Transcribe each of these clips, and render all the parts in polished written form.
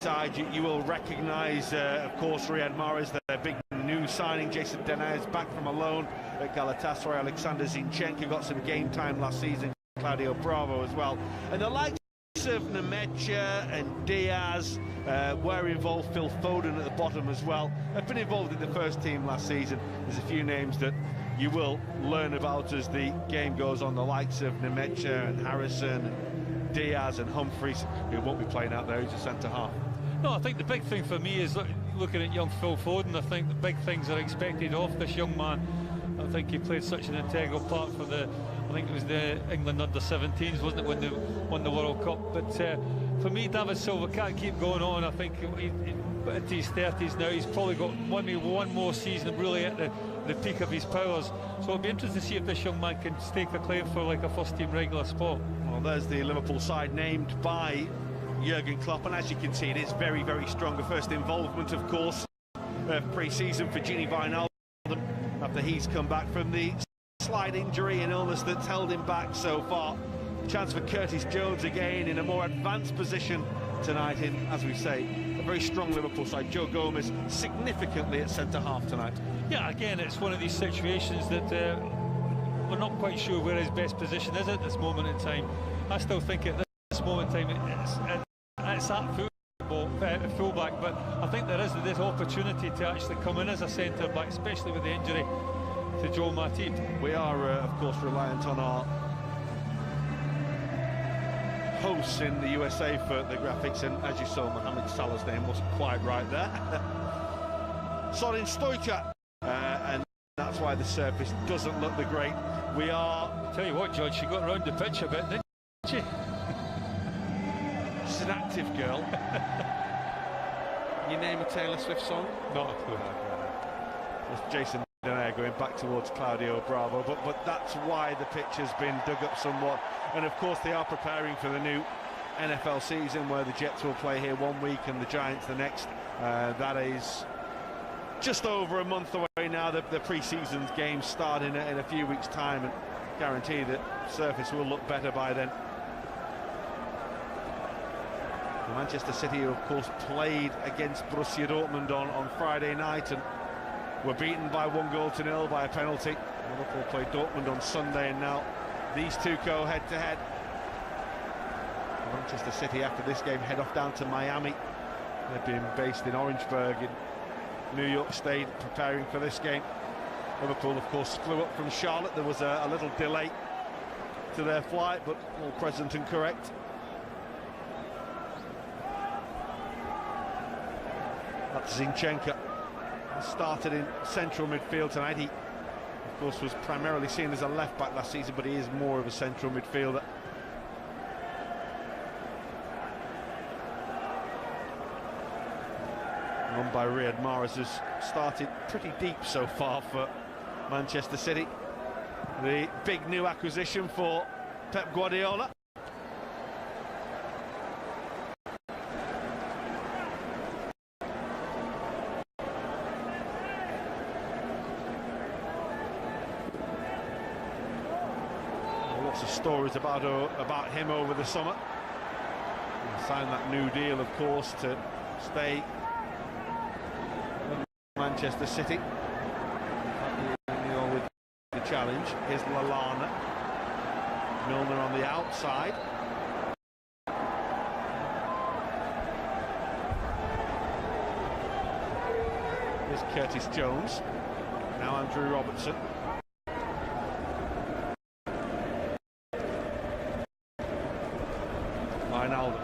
side, you will recognise, of course, Riyad Mahrez, their big new signing. Jason Denayer is back from a loan at Galatasaray. Alexander Zinchenko got some game time last season. Claudio Bravo as well. And the likes of Nemecha and Diaz were involved. Phil Foden at the bottom as well. Have been involved in the first team last season. There's a few names that you will learn about as the game goes on. The likes of Nemecha and Harrison and Diaz and Humphreys, who won't be playing out there as a centre-half. No, I think the big thing for me is looking at young Phil Foden. I think the big things are expected of this young man. I think he played such an integral part for I think it was the England under-17s, wasn't it, when they won the World Cup? But for me, David Silva can't keep going on. I think he's into his 30s now. He's probably got maybe one more season really at the peak of his powers. So it'll be interesting to see if this young man can stake a claim for like a first-team regular spot. Well, there's the Liverpool side named by Jurgen Klopp, and as you can see, it is very, very strong. The first involvement, of course, pre-season for Gini Wijnaldum, after he's come back from the slight injury and illness that's held him back so far. Chance for Curtis Jones again in a more advanced position tonight in, as we say, a very strong Liverpool side. Joe Gomez significantly at centre-half tonight. Yeah, again, it's one of these situations that we're not quite sure where his best position is at this moment in time. I still think at this moment in time it's at fullback, but I think there is this opportunity to actually come in as a centre-back, especially with the injury to Joel Matip. We are, of course, reliant on our hosts in the USA for the graphics, and as you saw, Mohamed Salah's name wasn't quite right there. Sorin Stoica, and that's why the surface doesn't look the great. We are... Tell you what, George, she got around the pitch a bit, didn't she? She's an active girl. You name a Taylor Swift song? Not a clue. It's Jason Denayer going back towards Claudio Bravo, but that's why the pitch has been dug up somewhat. And of course they are preparing for the new NFL season, where the Jets will play here 1 week and the Giants the next. That is just over a month away now. The pre-season games start in a few weeks' time, and guarantee that surface will look better by then. Manchester City, of course, played against Borussia Dortmund on Friday night and were beaten by 1-0 by a penalty. Liverpool played Dortmund on Sunday, and now these two go head-to-head. Manchester City, after this game, head off down to Miami. They've been based in Orangeburg in New York State, preparing for this game. Liverpool, of course, flew up from Charlotte. There was a little delay to their flight, but all present and correct. That's Zinchenko. Started in central midfield tonight. He, of course, was primarily seen as a left-back last season, but he is more of a central midfielder. Run by Riyad Mahrez has started pretty deep so far for Manchester City. The big new acquisition for Pep Guardiola. Lots of stories about him over the summer. He signed that new deal, of course, to stay with Manchester City. With the challenge, here's Lallana. Milner on the outside. Here's Curtis Jones. Now Andrew Robertson. Wijnaldum.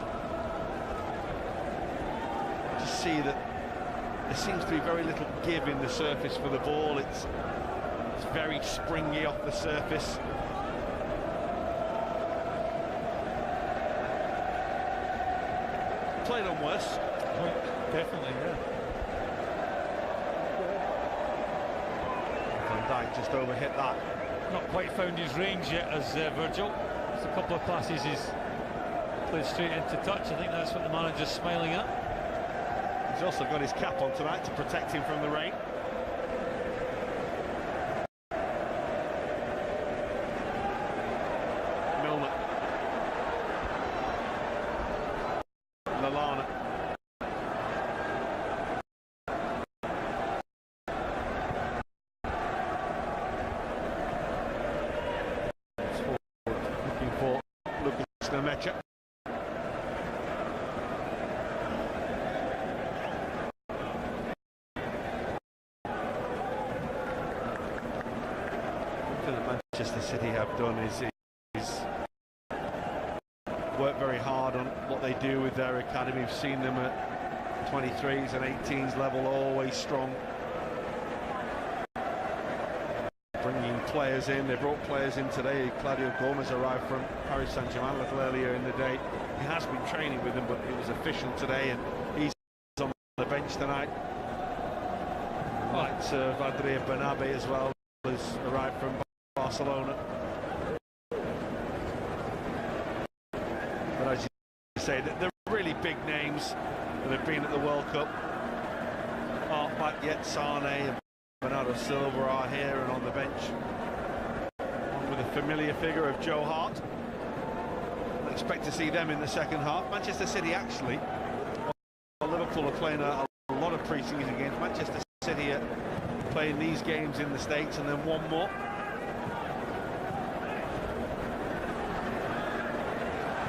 Just see that there seems to be very little give in the surface for the ball. It's very springy off the surface. Played on worse. Definitely, yeah. Van Dijk just overhit that. Not quite found his range yet as Virgil. There's a couple of passes he's played straight into touch. I think that's what the manager's smiling at. He's also got his cap on tonight to protect him from the rain. Milner. Lallana. Nemecha. That Manchester City have done is work very hard on what they do with their academy. We've seen them at 23s and 18s level, always strong. Bringing players in, they brought players in today. Claudio Gomez arrived from Paris Saint-Germain a little earlier in the day. He has been training with them, but it was official today, and he's on the bench tonight. Likes of Adrien Bernabé as well, has arrived from Barcelona. But as you say, they're really big names that have been at the World Cup aren't back yet. Sane and Bernardo Silva are here and on the bench, on with a familiar figure of Joe Hart. I expect to see them in the second half. Manchester City actually, well, Liverpool are playing a lot of pre-season games. Manchester City are playing these games in the States and then one more.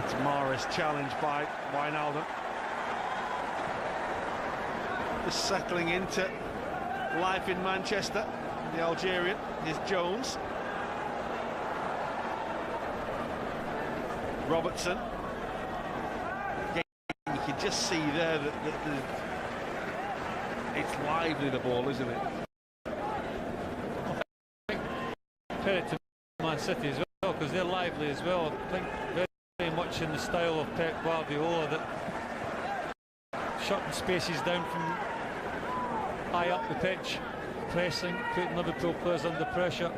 It's Mahrez challenged by Wijnaldum. Just settling into life in Manchester, the Algerian is Jones. Robertson. Again, you can just see there that it's lively, the ball, isn't it? Credit to Man City as well, because they're lively as well. I think very much in the style of Pep Guardiola, that shutting spaces down from high up the pitch, pressing, putting Liverpool players under pressure.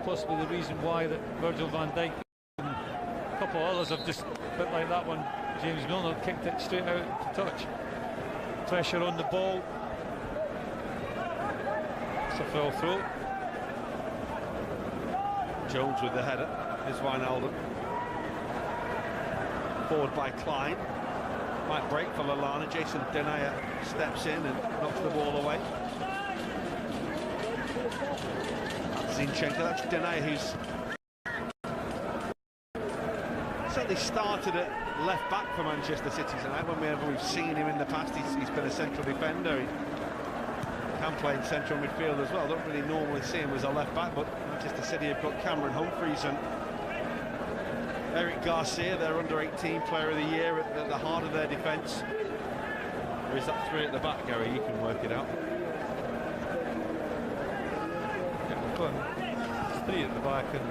Possibly the reason why that Virgil van Dijk and a couple of others have just, a bit like that one, James Milner kicked it straight out to touch. Pressure on the ball. It's a foul throw. Jones with the header. Here's Wijnaldum. Forward by Klein. Might break for Lallana. Jason Denayer steps in and knocks the ball away. Zinchenko, that's Denayer, who's certainly started at left back for Manchester City tonight. Whenever we've seen him in the past, he's been a central defender. He can play in central midfield as well. Don't really normally see him as a left back, but Manchester City have got Cameron Humphreys and Eric Garcia, their under-18 player of the year, at the heart of their defence. Or is that three at the back, Gary? You can work it out. Yeah, we've got three at the back and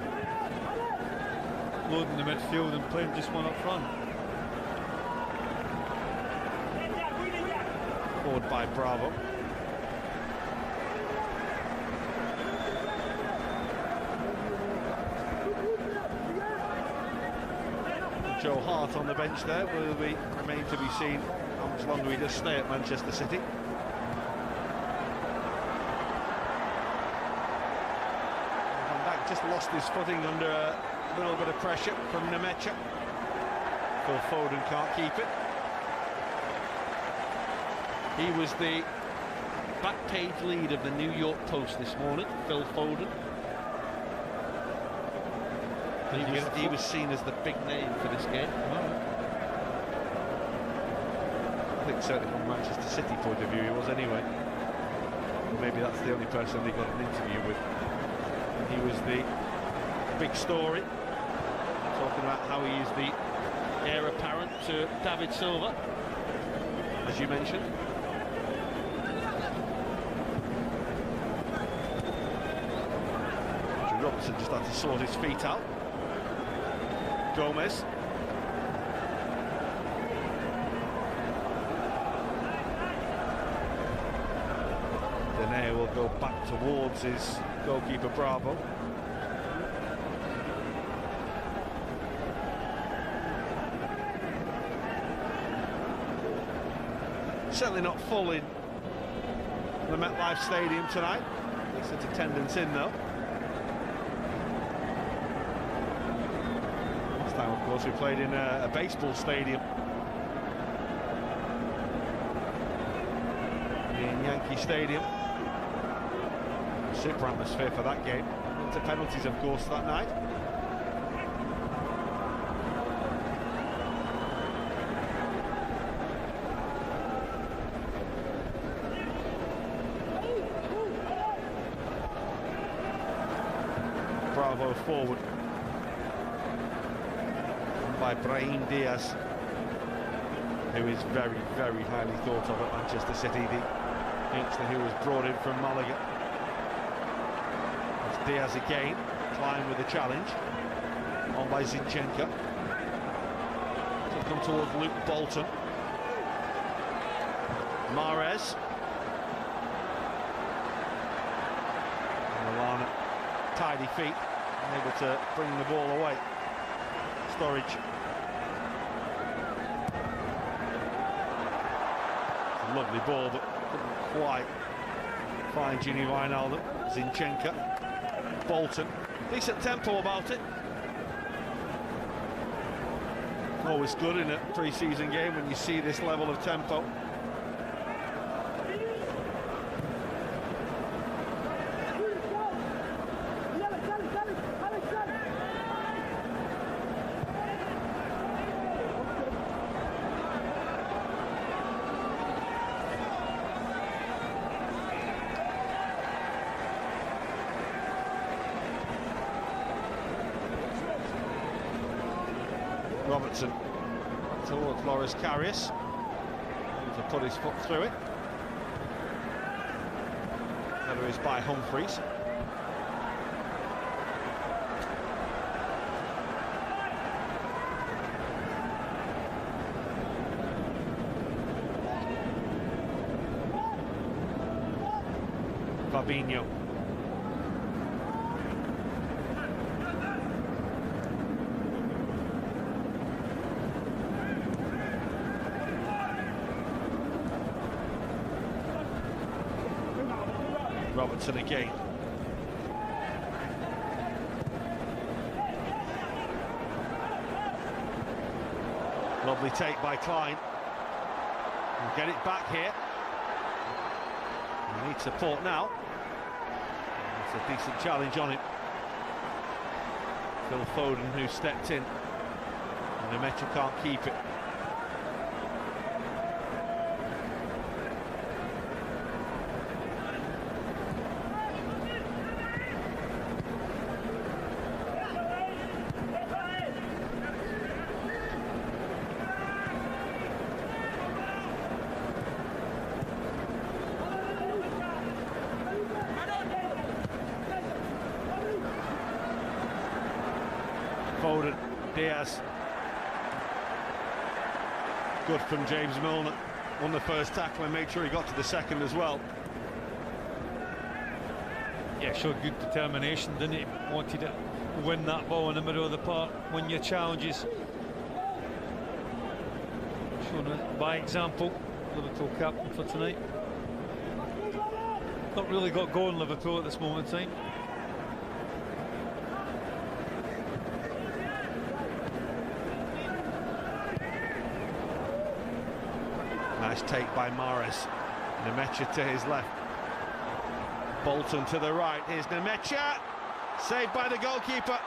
loading the midfield and playing just one up front. Forward by Bravo. Joe Hart on the bench there. Will remain to be seen how much longer he does stay at Manchester City. Van Dijk just lost his footing under a little bit of pressure from Nemecha. Phil Foden can't keep it. He was the back page lead of the New York Post this morning, Phil Foden. He was seen as the big name for this game. I think certainly from a Manchester City point of view he was anyway. Maybe that's the only person they got an interview with. And he was the big story, talking about how he is the heir apparent to David Silva, as you mentioned. Robertson just had to sort his feet out. Gomez. Denayer will go back towards his goalkeeper Bravo. Certainly not full in the MetLife Stadium tonight. Decent attendance in though. Of course, we played in a baseball stadium in Yankee Stadium. Super atmosphere for that game. Into penalties, of course, that night. Bravo forward by Brahim Diaz, who is very, very highly thought of at Manchester City, the youngster who was brought in from Malaga. It's Diaz again, Klein with a challenge, on by Zinchenko. So come towards Luke Bolton. Mahrez. And Lallana, tidy feet, able to bring the ball away. Sturridge. It's a lovely ball, but couldn't quite find Gini Wijnaldum. Zinchenko. Bolton. Decent tempo about it. Always good in a pre-season game when you see this level of tempo. Robertson towards Loris Karius, to put his foot through it. Header is by Humphreys. Fabinho. Robertson again. Lovely take by Klein. We'll get it back here. He needs support now. It's a decent challenge on him. Phil Foden, who stepped in, and Nemecha can't keep it. Foden, Diaz. Good from James Milner. Won the first tackle and made sure he got to the second as well. Yeah, showed good determination, didn't he? Wanted to win that ball in the middle of the park, win your challenges. Shown it by example, Liverpool captain for tonight. Not really got going, Liverpool, at this moment in time. Nice take by Mahrez. Nemecha to his left. Bolton to the right. Here's Nemecha. Saved by the goalkeeper.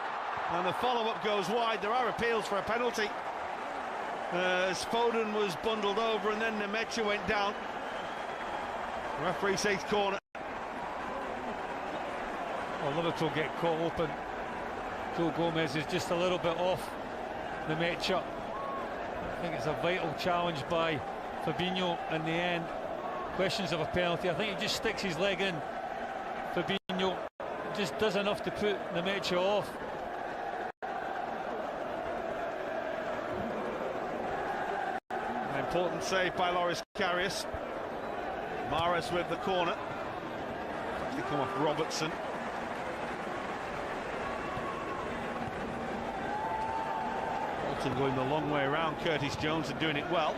And the follow-up goes wide. There are appeals for a penalty. As Foden was bundled over and then Nemecha went down. The referee says corner. Well, Liverpool get caught open. Joe Gomez is just a little bit off Nemecha. I think it's a vital challenge by Fabinho in the end. Questions of a penalty. I think he just sticks his leg in. Fabinho just does enough to put Nemecha off. An important save by Loris Karius. Mahrez with the corner. They come off Robertson. Bolton going the long way around Curtis Jones and doing it well.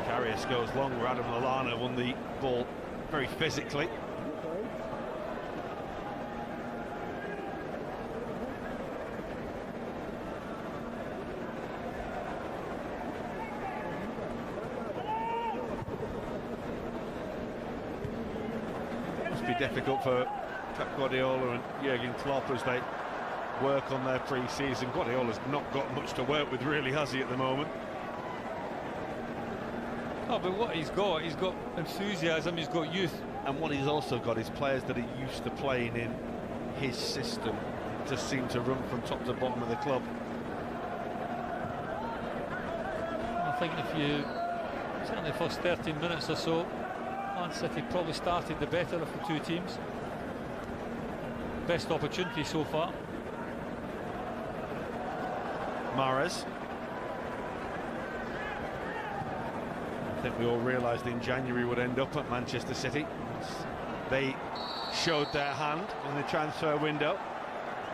Karius goes long. Adam Lallana won the ball very physically. be difficult for Pep Guardiola and Jurgen Klopp as they work on their pre-season. Guardiola's not got much to work with, really, has he, at the moment? Oh, but what he's got enthusiasm, he's got youth. And what he's also got is players that are used to playing in his system, just seem to run from top to bottom of the club. I think certainly the first 13 minutes or so, Man City probably started the better of the two teams. Best opportunity so far. Mahrez. I think we all realised in January would end up at Manchester City. They showed their hand in the transfer window.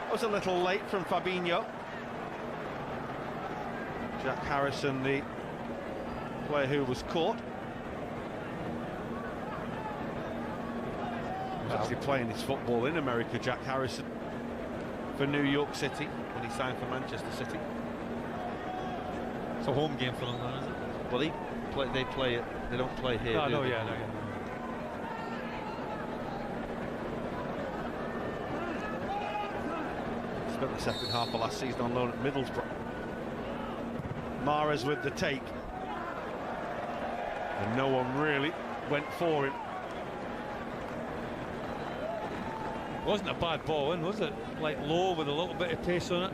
It was a little late from Fabinho. Jack Harrison, the player who was caught. He was actually playing his football in America, Jack Harrison, for New York City when he signed for Manchester City. It's a home game for them, though, isn't it? Well, they play it. They don't play here. No, no, yeah. Spent the second half of last season on loan at Middlesbrough. Mahrez with the take, and no one really went for him. Wasn't a bad ball in, was it? Like low with a little bit of pace on it.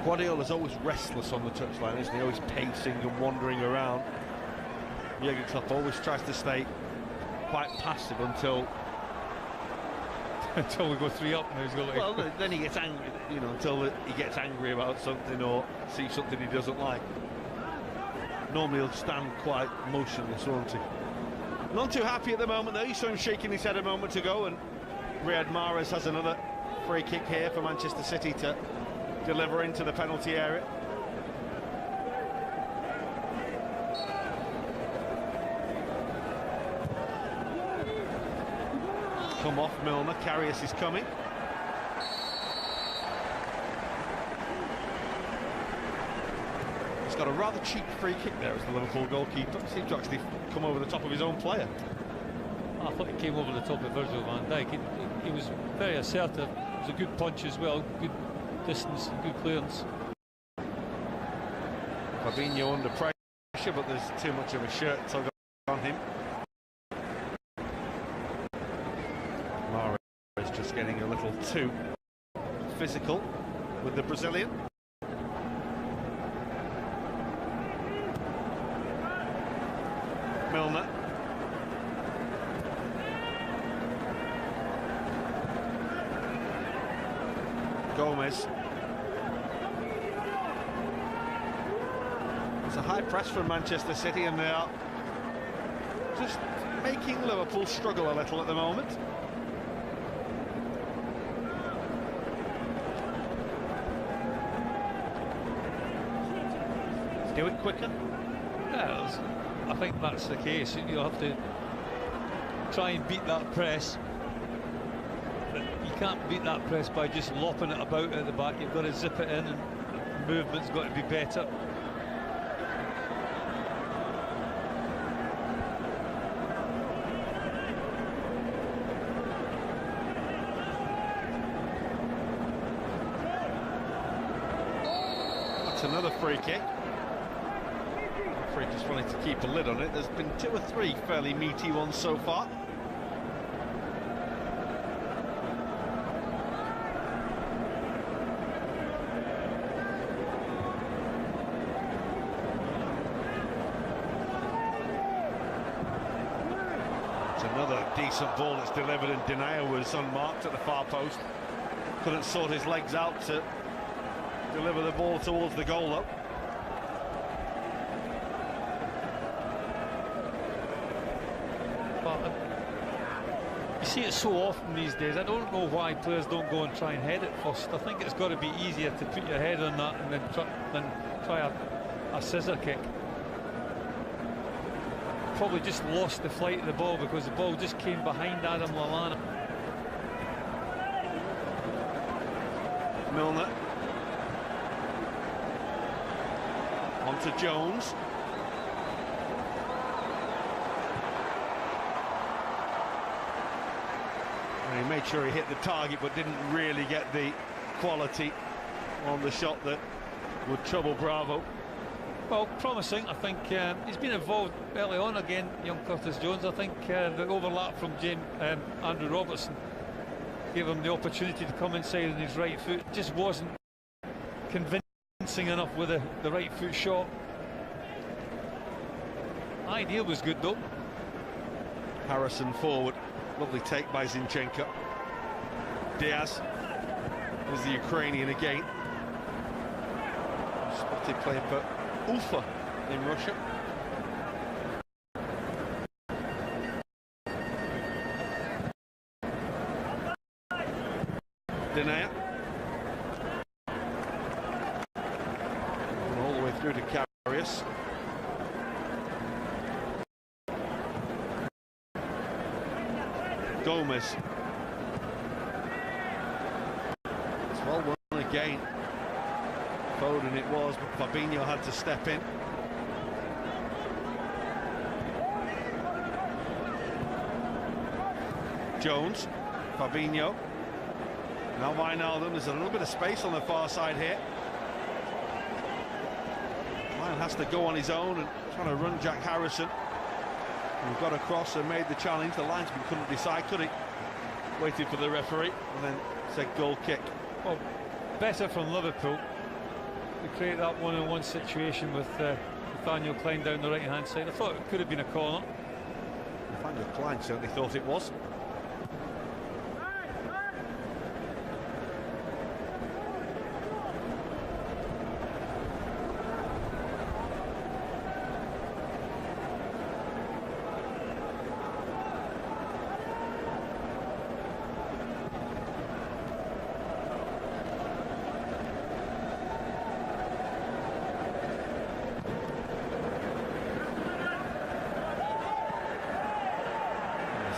Guardiola's always restless on the touchline, isn't he? Always pacing and wandering around. Jurgen Klopp always tries to stay quite passive until we go 3 up. And he's got well, then he gets angry, you know, until he gets angry about something or sees something he doesn't like. Normally he'll stand quite motionless, won't he? Not too happy at the moment, though. You saw him shaking his head a moment ago, and Riyad Mahrez has another free kick here for Manchester City to deliver into the penalty area. Come off Milner, Karius is coming. He's got a rather cheap free kick there as the Liverpool goalkeeper. Seemed to actually come over the top of his own player. I thought he came over the top of Virgil van Dijk. He was very assertive. It was a good punch as well, good distance, good clearance. Fabinho under pressure, but there's too much of a shirt tug on him. Mahrez is just getting a little too physical with the Brazilian. Milner. Gomez. It's a high press from Manchester City, and they are just making Liverpool struggle a little at the moment. Do it quicker. Yeah, I think that's the case. You'll have to try and beat that press. You can't beat that press by just lopping it about at the back. You've got to zip it in, and movement's got to be better. That's another free kick. The referee just wanted to keep a lid on it. There's been 2 or 3 fairly meaty ones so far. Another decent ball that's delivered, and Denayer was unmarked at the far post. Couldn't sort his legs out to deliver the ball towards the goal, though. But you see it so often these days. I don't know why players don't go and try and head it first. I think it's got to be easier to put your head on that and then try a scissor kick. Probably just lost the flight of the ball because the ball just came behind Adam Lallana. Milner. On to Jones. And he made sure he hit the target, but didn't really get the quality on the shot that would trouble Bravo. Well, promising. I think he's been involved early on again, young Curtis Jones. I think the overlap from Andrew Robertson gave him the opportunity to come inside on his right foot. Just wasn't convincing enough with the right foot shot. Idea was good though. Harrison forward. Lovely take by Zinchenko. Diaz is the Ukrainian again. Spotted playing for Ufa in Russia. Denayer. All the way through to Karius. Gomez. It's well won again. Foden it was, but Fabinho had to step in. Jones, Fabinho. Now Wijnaldum. There's a little bit of space on the far side here. Ryan has to go on his own and trying to run Jack Harrison. He got across and made the challenge. The linesman couldn't decide, could he? Waited for the referee and then said goal kick. Well, better from Liverpool to create that one-on-one situation with Nathaniel Klein down the right-hand side. I thought it could have been a corner. Nathaniel Klein certainly thought it was.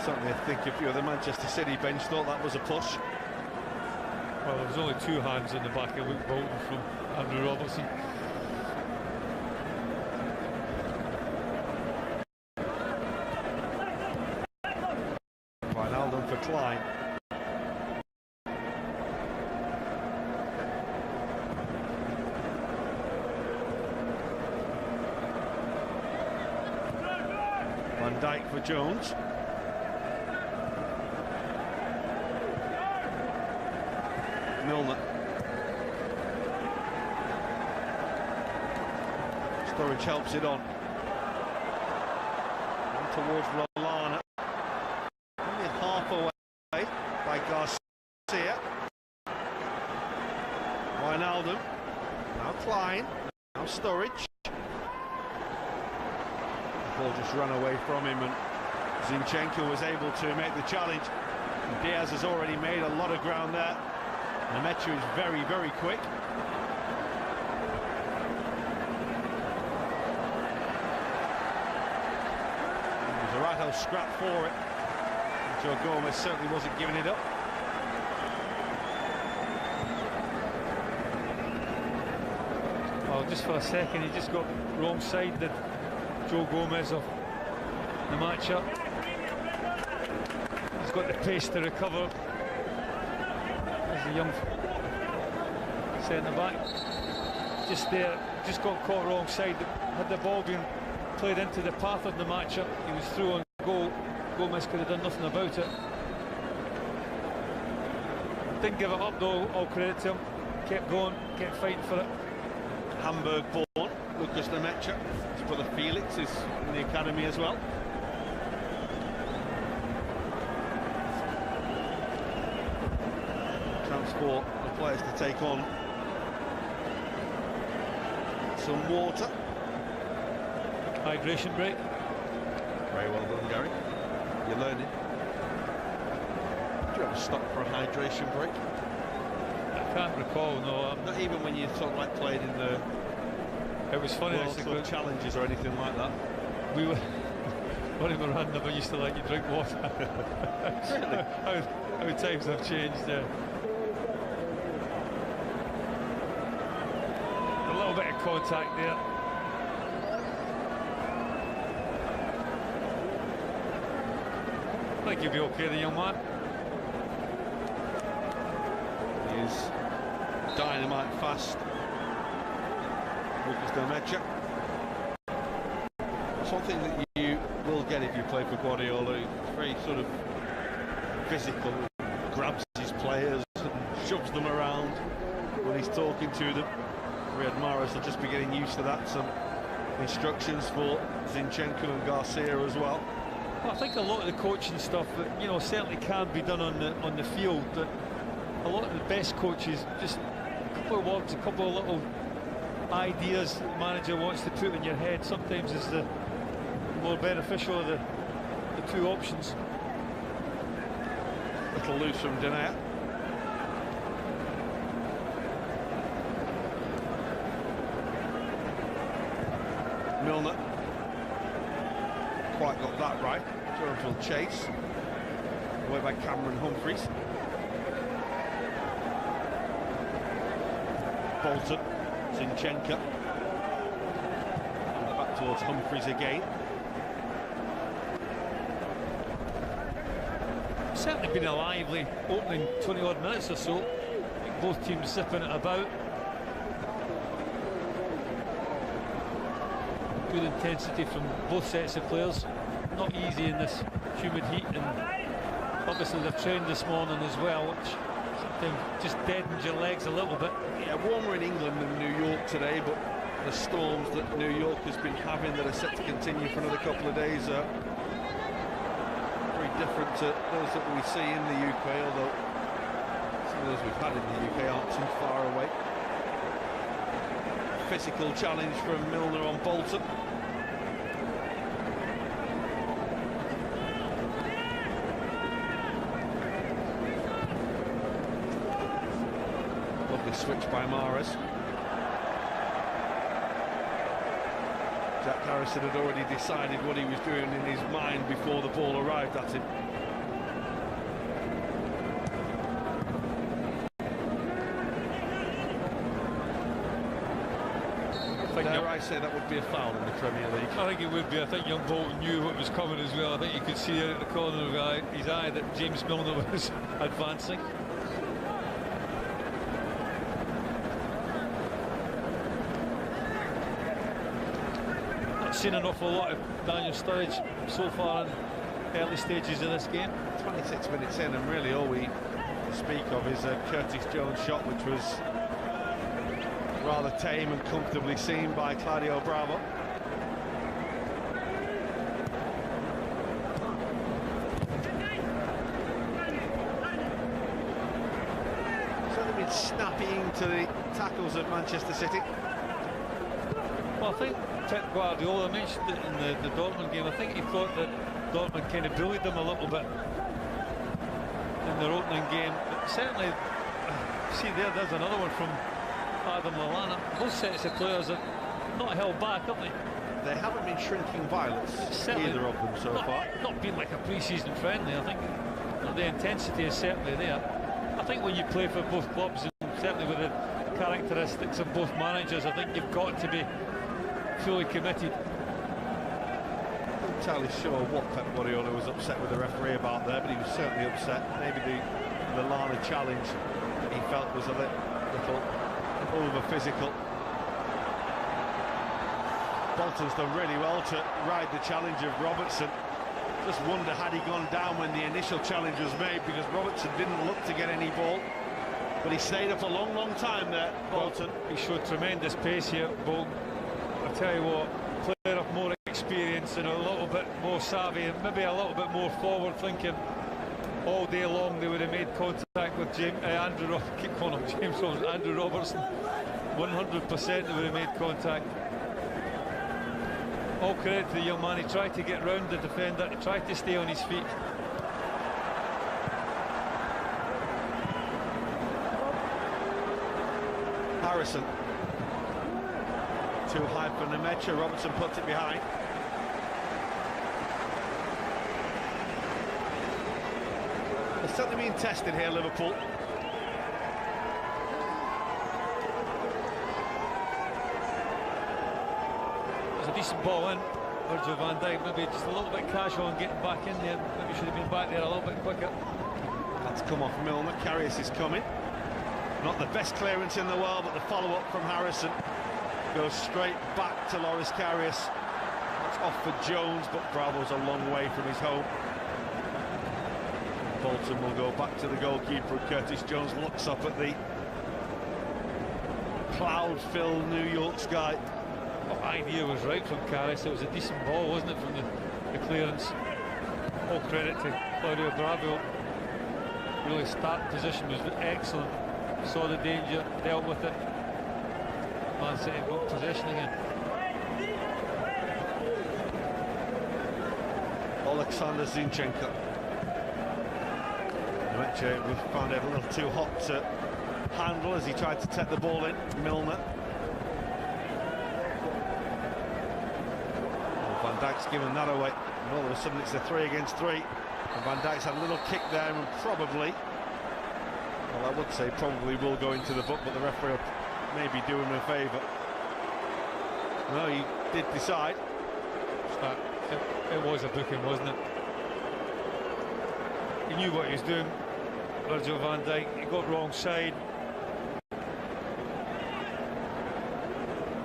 Certainly I think a few of the Manchester City bench thought that was a push. Well, there was only two hands in the back of Luke Bolton from Andrew Robertson. Wijnaldum for Klein. Van Dijk for Jones. Milner. Sturridge helps it on. And towards Lallana. Only half away by Garcia. Wijnaldum. Now Klein. Now Sturridge. The ball just ran away from him and Zinchenko was able to make the challenge. And Diaz has already made a lot of ground there. Nemecha is very, very quick. It was a right whole scrap for it. Joe Gomez certainly wasn't giving it up. Well, just for a second, he just got wrong side, did Joe Gomez of the matchup. He's got the pace to recover. The young centre back just there, just got caught wrong side. Had the ball been played into the path of the matchup, he was through on goal. Gomez could have done nothing about it. Didn't give it up though, all credit to him. Kept going, kept fighting for it. Hamburg born Lucas Nemecha. His brother Felix is in the academy as well. For the players to take on some water. Hydration break. Very well done, Gary. You're learning. Do you ever stop for a hydration break? I can't recall, no. Not even when you sort of like played in the It was funny, World Club challenges or anything like that. We were when we were running, I used to let you drink water. Really? how times have changed, yeah. contact there. I think he'll be okay, the young man. He is dynamite fast. Lucas Demecha. That's one thing that you will get if you play for Guardiola. He's very sort of physical, grabs his players and shoves them around when he's talking to them. Riyad Mahrez will just be getting used to that. Some instructions for Zinchenko and Garcia as well. Well, I think a lot of the coaching stuff that, you know, certainly can be done on the field. That a lot of the best coaches, just a couple of words, a couple of little ideas the manager wants to put in your head sometimes is the more beneficial of the two options. Little loose from Denayer. Milner. Quite got that right. Jones will chase. Away by Cameron Humphreys. Bolton. Zinchenko. And back towards Humphreys again. Certainly been a lively opening 20-odd minutes or so. I think both teams zipping it about. Good intensity from both sets of players. Not easy in this humid heat, and obviously they've trained this morning as well, which sometimes just deadens your legs a little bit. Yeah, warmer in England than New York today, but the storms that New York has been having that are set to continue for another couple of days are very different to those that we see in the UK, although some of those we've had in the UK aren't too far away. Physical challenge from Milner on Bolton. Lovely switch by Mahrez. Jack Harrison had already decided what he was doing in his mind before the ball arrived at him. Dare I say that would be a foul in the Premier League? I think it would be. I think young Bolton knew what was coming as well. I think you could see out of the corner of his eye that James Milner was advancing. Not seen an awful lot of Daniel Sturridge so far in early stages of this game. 26 minutes in, and really all we speak of is a Curtis Jones shot, which was rather tame and comfortably seen by Claudio Bravo. Certainly been snappy into the tackles at Manchester City. Well, I think Pep Guardiola mentioned it in the Dortmund game. I think he thought that Dortmund kind of bullied them a little bit in their opening game. But certainly, see there's another one from Adam Lallana. Both sets of players are not held back, have they? They haven't been shrinking violence, either of them so far. Not been like a pre-season friendly. I think the intensity is certainly there. I think when you play for both clubs, and certainly with the characteristics of both managers, I think you've got to be fully committed. I'm not entirely sure what Pep Guardiola was upset with the referee about there, but he was certainly upset. Maybe the Lallana challenge he felt was a little over physical. Bolton's done really well to ride the challenge of Robertson. Just wonder had he gone down when the initial challenge was made, because Robertson didn't look to get any ball, but he stayed up a long time there, Bolton. He showed tremendous pace here, Bolton. I tell you what, player of more experience and a little bit more savvy and maybe a little bit more forward thinking. All day long they would have made contact with Andrew Robertson. 100% they would have made contact. All credit to the young man. He tried to get round the defender, he tried to stay on his feet. Harrison. Too high for Demecha. Robertson puts it behind. They're certainly being tested here, Liverpool. decent ball in. Virgil van Dijk maybe just a little bit casual and getting back in there. Maybe should have been back there a little bit quicker. That's come off Milner. Karius is coming. Not the best clearance in the world, but the follow-up from Harrison goes straight back to Loris Karius. That's off for Jones, but Bravo's a long way from his home. Bolton will go back to the goalkeeper. Curtis Jones looks up at the cloud-filled New York sky. The idea was right from Karius. It was a decent ball, wasn't it, from the clearance. All credit to Claudio Bravo. Really, start position was excellent. Saw the danger, dealt with it. Man City got possession again. Alexander Zinchenko. We found it a little too hot to handle as he tried to take the ball in. Milner. Van Dijk's given that away, and all of a sudden it's a 3 against 3. And Van Dijk's had a little kick there and probably, well, I would say probably will go into the book, but the referee will maybe do him a favour. No, he did decide. It was a booking, wasn't it? He knew what he was doing, Virgil van Dijk. He got wrong side.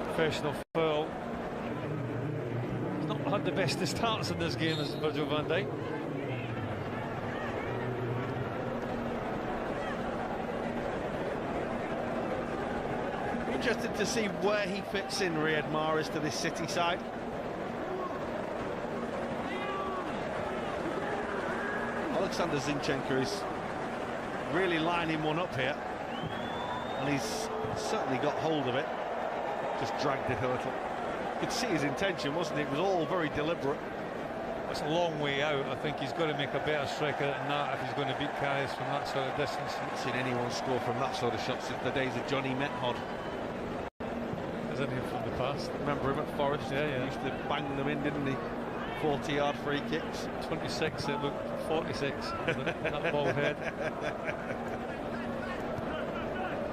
Professional foul. He's not had the best of starts in this game as Virgil van Dijk. Interested to see where he fits in, Riyad Mahrez, to this City side. Alexander Zinchenko is really lining one up here, and he's certainly got hold of it. Just dragged it a little. You could see his intention, wasn't it? It was all very deliberate. It's a long way out. I think he's got to make a better striker than that if he's going to beat Karius from that sort of distance. I haven't seen anyone score from that sort of shot since the days of Johnny Method. Isn't he from the past? Remember him at Forest? Yeah. He used to bang them in, didn't he? 40-yard free kicks. 26, it looked 46. That ball head.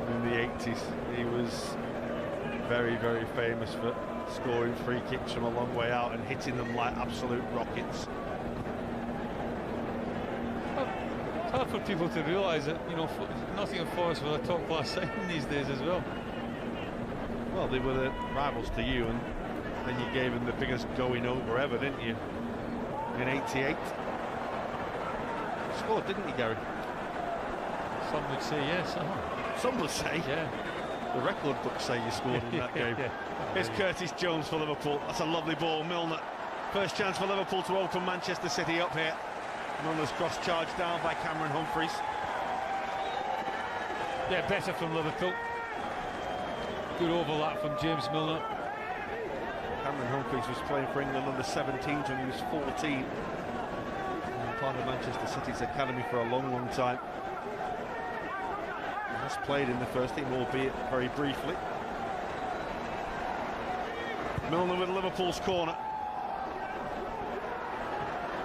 In the 80s, he was very, very famous for scoring free kicks from a long way out and hitting them like absolute rockets. It's hard for people to realise that, you know, Nottingham Forest were a top-class side these days as well. Well, they were the rivals to you, and then you gave them the biggest going over ever, didn't you? In '88. Scored, didn't you, Gary? Some would say yes. Some would say. Yeah. The record books say you scored in that game. Here's Curtis Jones for Liverpool. That's a lovely ball. Milner. First chance for Liverpool to open Manchester City up here. Milner's cross charged down by Cameron Humphreys. Yeah, better from Liverpool. Good overlap from James Milner. Cameron Humphreys was playing for England under 17s when he was 14. And part of Manchester City's academy for a long, long time. He has played in the first team, albeit very briefly. Milner with Liverpool's corner.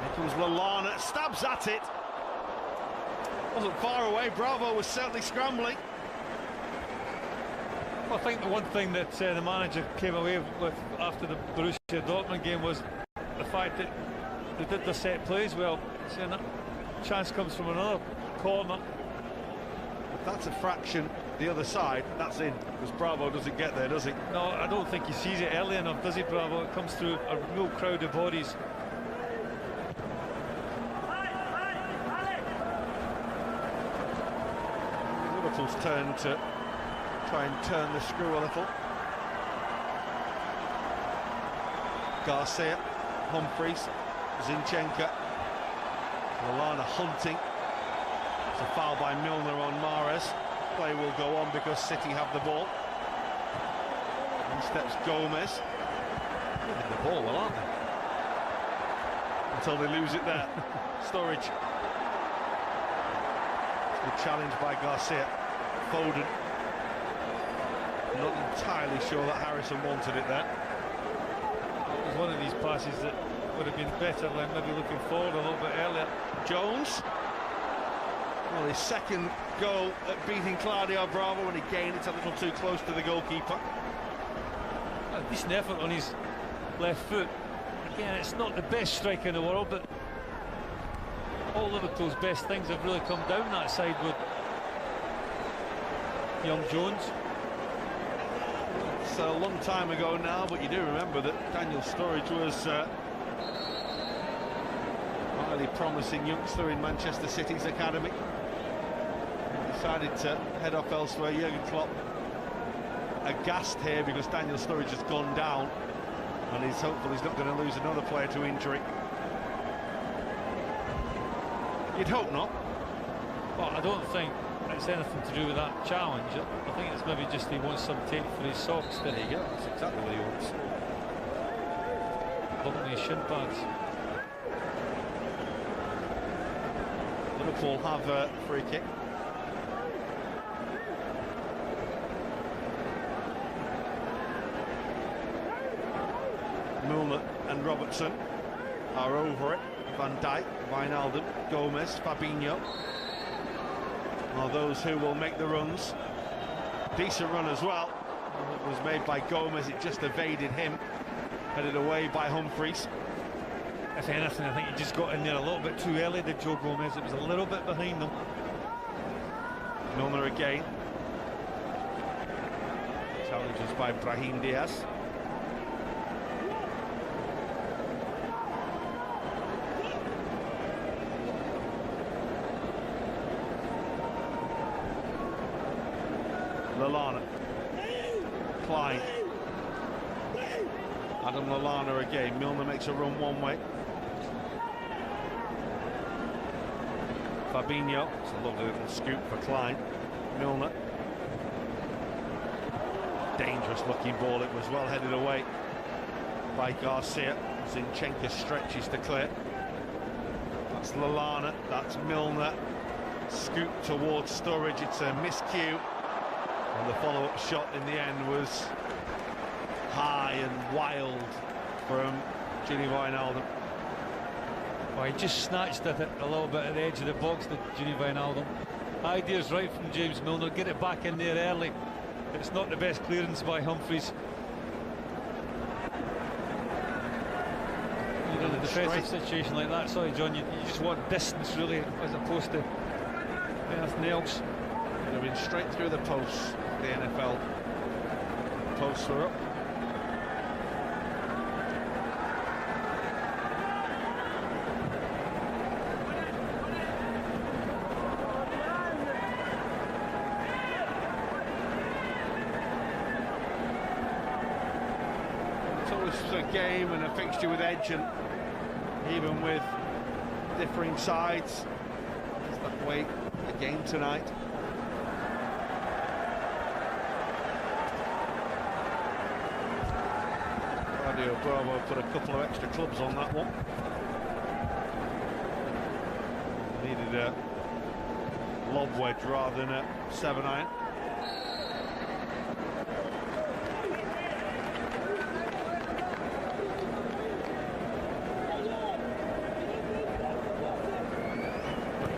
Here comes Lallana, stabs at it. Wasn't far away, Bravo was certainly scrambling. I think the one thing that the manager came away with after the Borussia Dortmund game was the fact that they did the set plays well. So that chance comes from another corner. If that's a fraction the other side, that's in, because Bravo doesn't get there, does he? No, I don't think he sees it early enough, does he, Bravo? It comes through a real crowd of bodies. Liverpool's turn to try and turn the screw a little. Garcia, Humphreys, Zinchenko, Lallana hunting. It's a foul by Milner on Mahrez. Play will go on because City have the ball. In steps Gomez. They're in the ball, well, aren't they? Until they lose it there. Sturridge. Good challenge by Garcia. Foden. Not entirely sure that Harrison wanted it there. It was one of these passes that would have been better than maybe looking forward a little bit earlier. Jones. Well, his second goal at beating Claudio Bravo, and again it's a little too close to the goalkeeper. A decent effort on his left foot. Again, it's not the best strike in the world, but all Liverpool's best things have really come down that side with young Jones. It's a long time ago now, but you do remember that Daniel Sturridge was a highly promising youngster in Manchester City's academy. He decided to head off elsewhere. Jurgen Klopp aghast here because Daniel Sturridge has gone down, and he's hopeful he's not going to lose another player to injury. You'd hope not. Well, I don't think it's anything to do with that challenge. I think it's maybe just he wants some tape for his socks. There you go, that's exactly what he wants. Bumping his shin pads. Liverpool have a free kick. Milner and Robertson are over it. Van Dijk, Wijnaldum, Gomez, Fabinho are those who will make the runs. Decent run as well. It was made by Gomez, it just evaded him. Headed away by Humphreys. If anything, I think he just got in there a little bit too early, did Joe Gomez. It was a little bit behind them. Milner again. Challenges by Brahim Diaz. Lallana, Klein, Adam Lallana again. Milner makes a run one way. Fabinho, it's a lovely little scoop for Klein. Milner, dangerous looking ball. It was well headed away by Garcia. Zinchenko stretches to clear. That's Lallana, that's Milner. Scoop towards Sturridge, it's a miscue. And the follow-up shot in the end was high and wild from Gini Wijnaldum. Well, he just snatched at it a little bit at the edge of the box, the Gini Wijnaldum. Ideas right from James Milner, get it back in there early. It's not the best clearance by Humphreys. You know, in a defensive situation like that, sorry John, you just want distance really, as opposed to anything else. Would have been straight through the posts. The NFL posts were up. It's always a game and a fixture with edge, and even with differing sides, it's that way the game tonight. Bravo put a couple of extra clubs on that one. Needed a lob wedge rather than a 7-iron.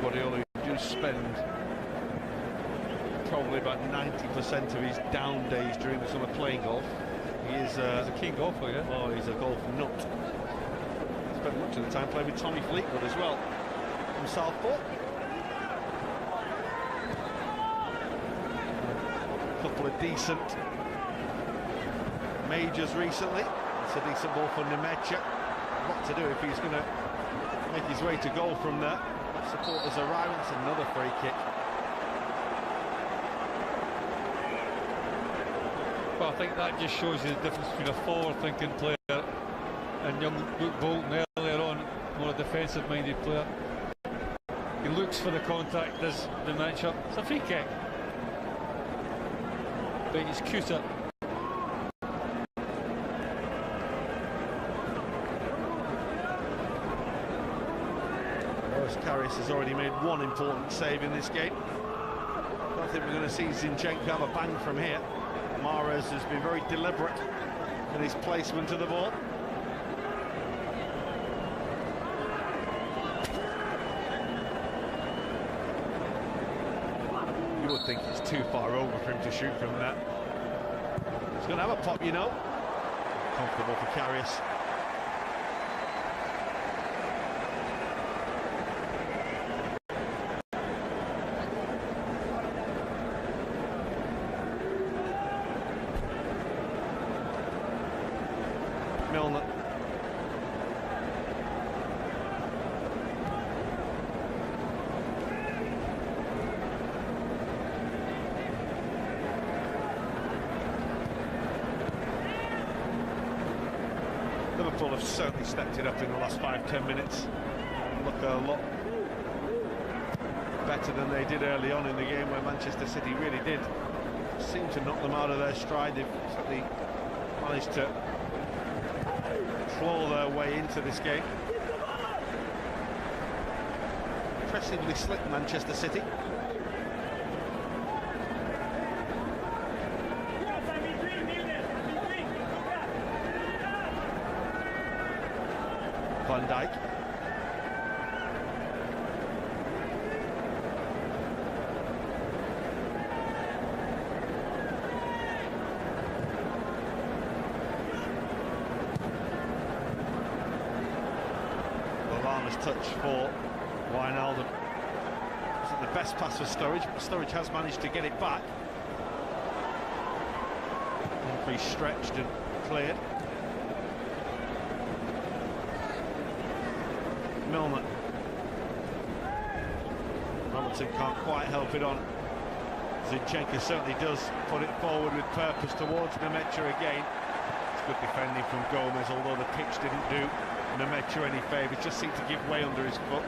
Guardiola do spend probably about 90% of his down days during the summer playing golf. He's a keen golfer, yeah. Oh, he's a golf nut. Spent much of the time playing with Tommy Fleetwood as well from Southport. A couple of decent majors recently. It's a decent ball for Nemecha. A lot to do if he's going to make his way to goal from there. Supporters around. It's another free kick. Well, I think that just shows you the difference between a forward-thinking player and young Luke Bolton earlier on, more a defensive-minded player. He looks for the contact, does the matchup. It's a free kick. But he's cuter. Karius has already made one important save in this game. I don't think we're going to see Zinchenko have a bang from here. Mahrez has been very deliberate in his placement of the ball. You would think it's too far over for him to shoot from that. He's going to have a pop, you know. Comfortable for Karius. Milner. Liverpool have certainly stepped it up in the last 5-10 minutes. Look a lot better than they did early on in the game, where Manchester City really did seem to knock them out of their stride. They've certainly managed to claw their way into this game. Impressively slick, Manchester City. Van Dijk. Touch for Wijnaldum. Isn't the best pass for Sturridge, but Sturridge has managed to get it back. Humphries stretched and cleared. Milner. Robertson can't quite help it on. Zinchenko certainly does put it forward with purpose towards Nemecha again. It's good defending from Gomez, although the pitch didn't do Nemecha any favours, just seemed to give way under his foot.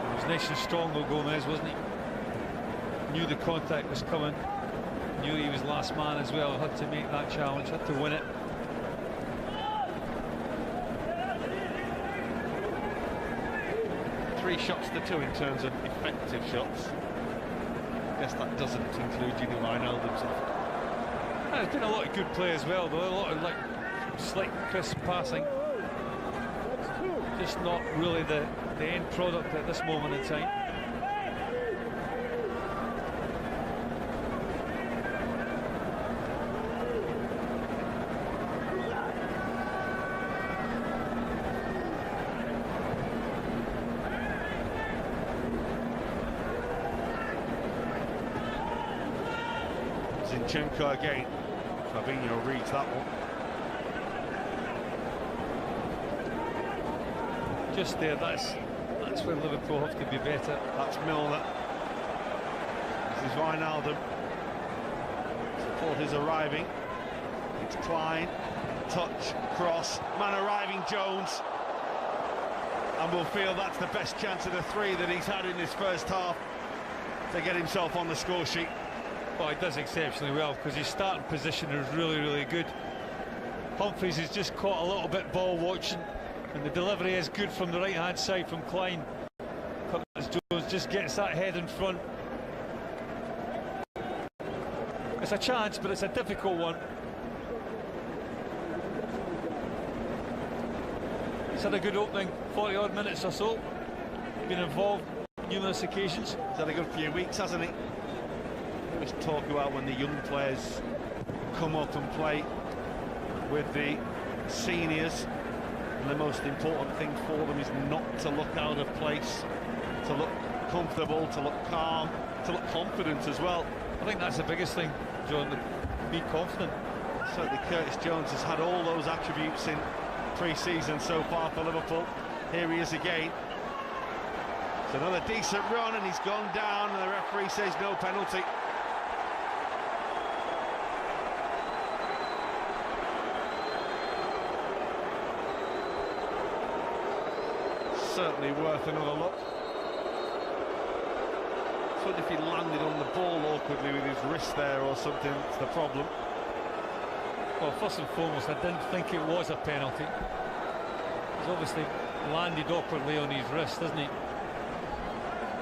He was nice and strong though, Gomez, wasn't he? Knew the contact was coming, knew he was last man as well, had to make that challenge, had to win it. Three shots to two in terms of effective shots. I guess that doesn't include Wijnaldum's effort. There's been a lot of good play as well, though. A lot of slick, crisp passing. Just not really the end product at this moment in time. Zinchenko again. Fabinho reads that one. Just there, that's where Liverpool have to be better. That's Milner. This is Wijnaldum. Support is arriving. It's Klein. Touch, cross, man arriving, Jones. And we'll feel that's the best chance of the three that he's had in this first half to get himself on the score sheet. Well, he does exceptionally well because his starting position is really, really good. Humphries has just caught a little bit ball watching, and the delivery is good from the right-hand side from Klein. Jones just gets that head in front. It's a chance, but it's a difficult one. He's had a good opening, 40-odd minutes or so. Been involved on numerous occasions. He's had a good few weeks, hasn't he? We always talk about when the young players come up and play with the seniors, and the most important thing for them is not to look out of place, to look comfortable, to look calm, to look confident as well. I think that's the biggest thing, John, to be confident. Certainly Curtis Jones has had all those attributes in pre-season so far for Liverpool. Here he is again. It's another decent run, and he's gone down, and the referee says no penalty. Certainly worth another look. So if he landed on the ball awkwardly with his wrist there or something, that's the problem. Well, first and foremost, I didn't think it was a penalty. He's obviously landed awkwardly on his wrist, hasn't he?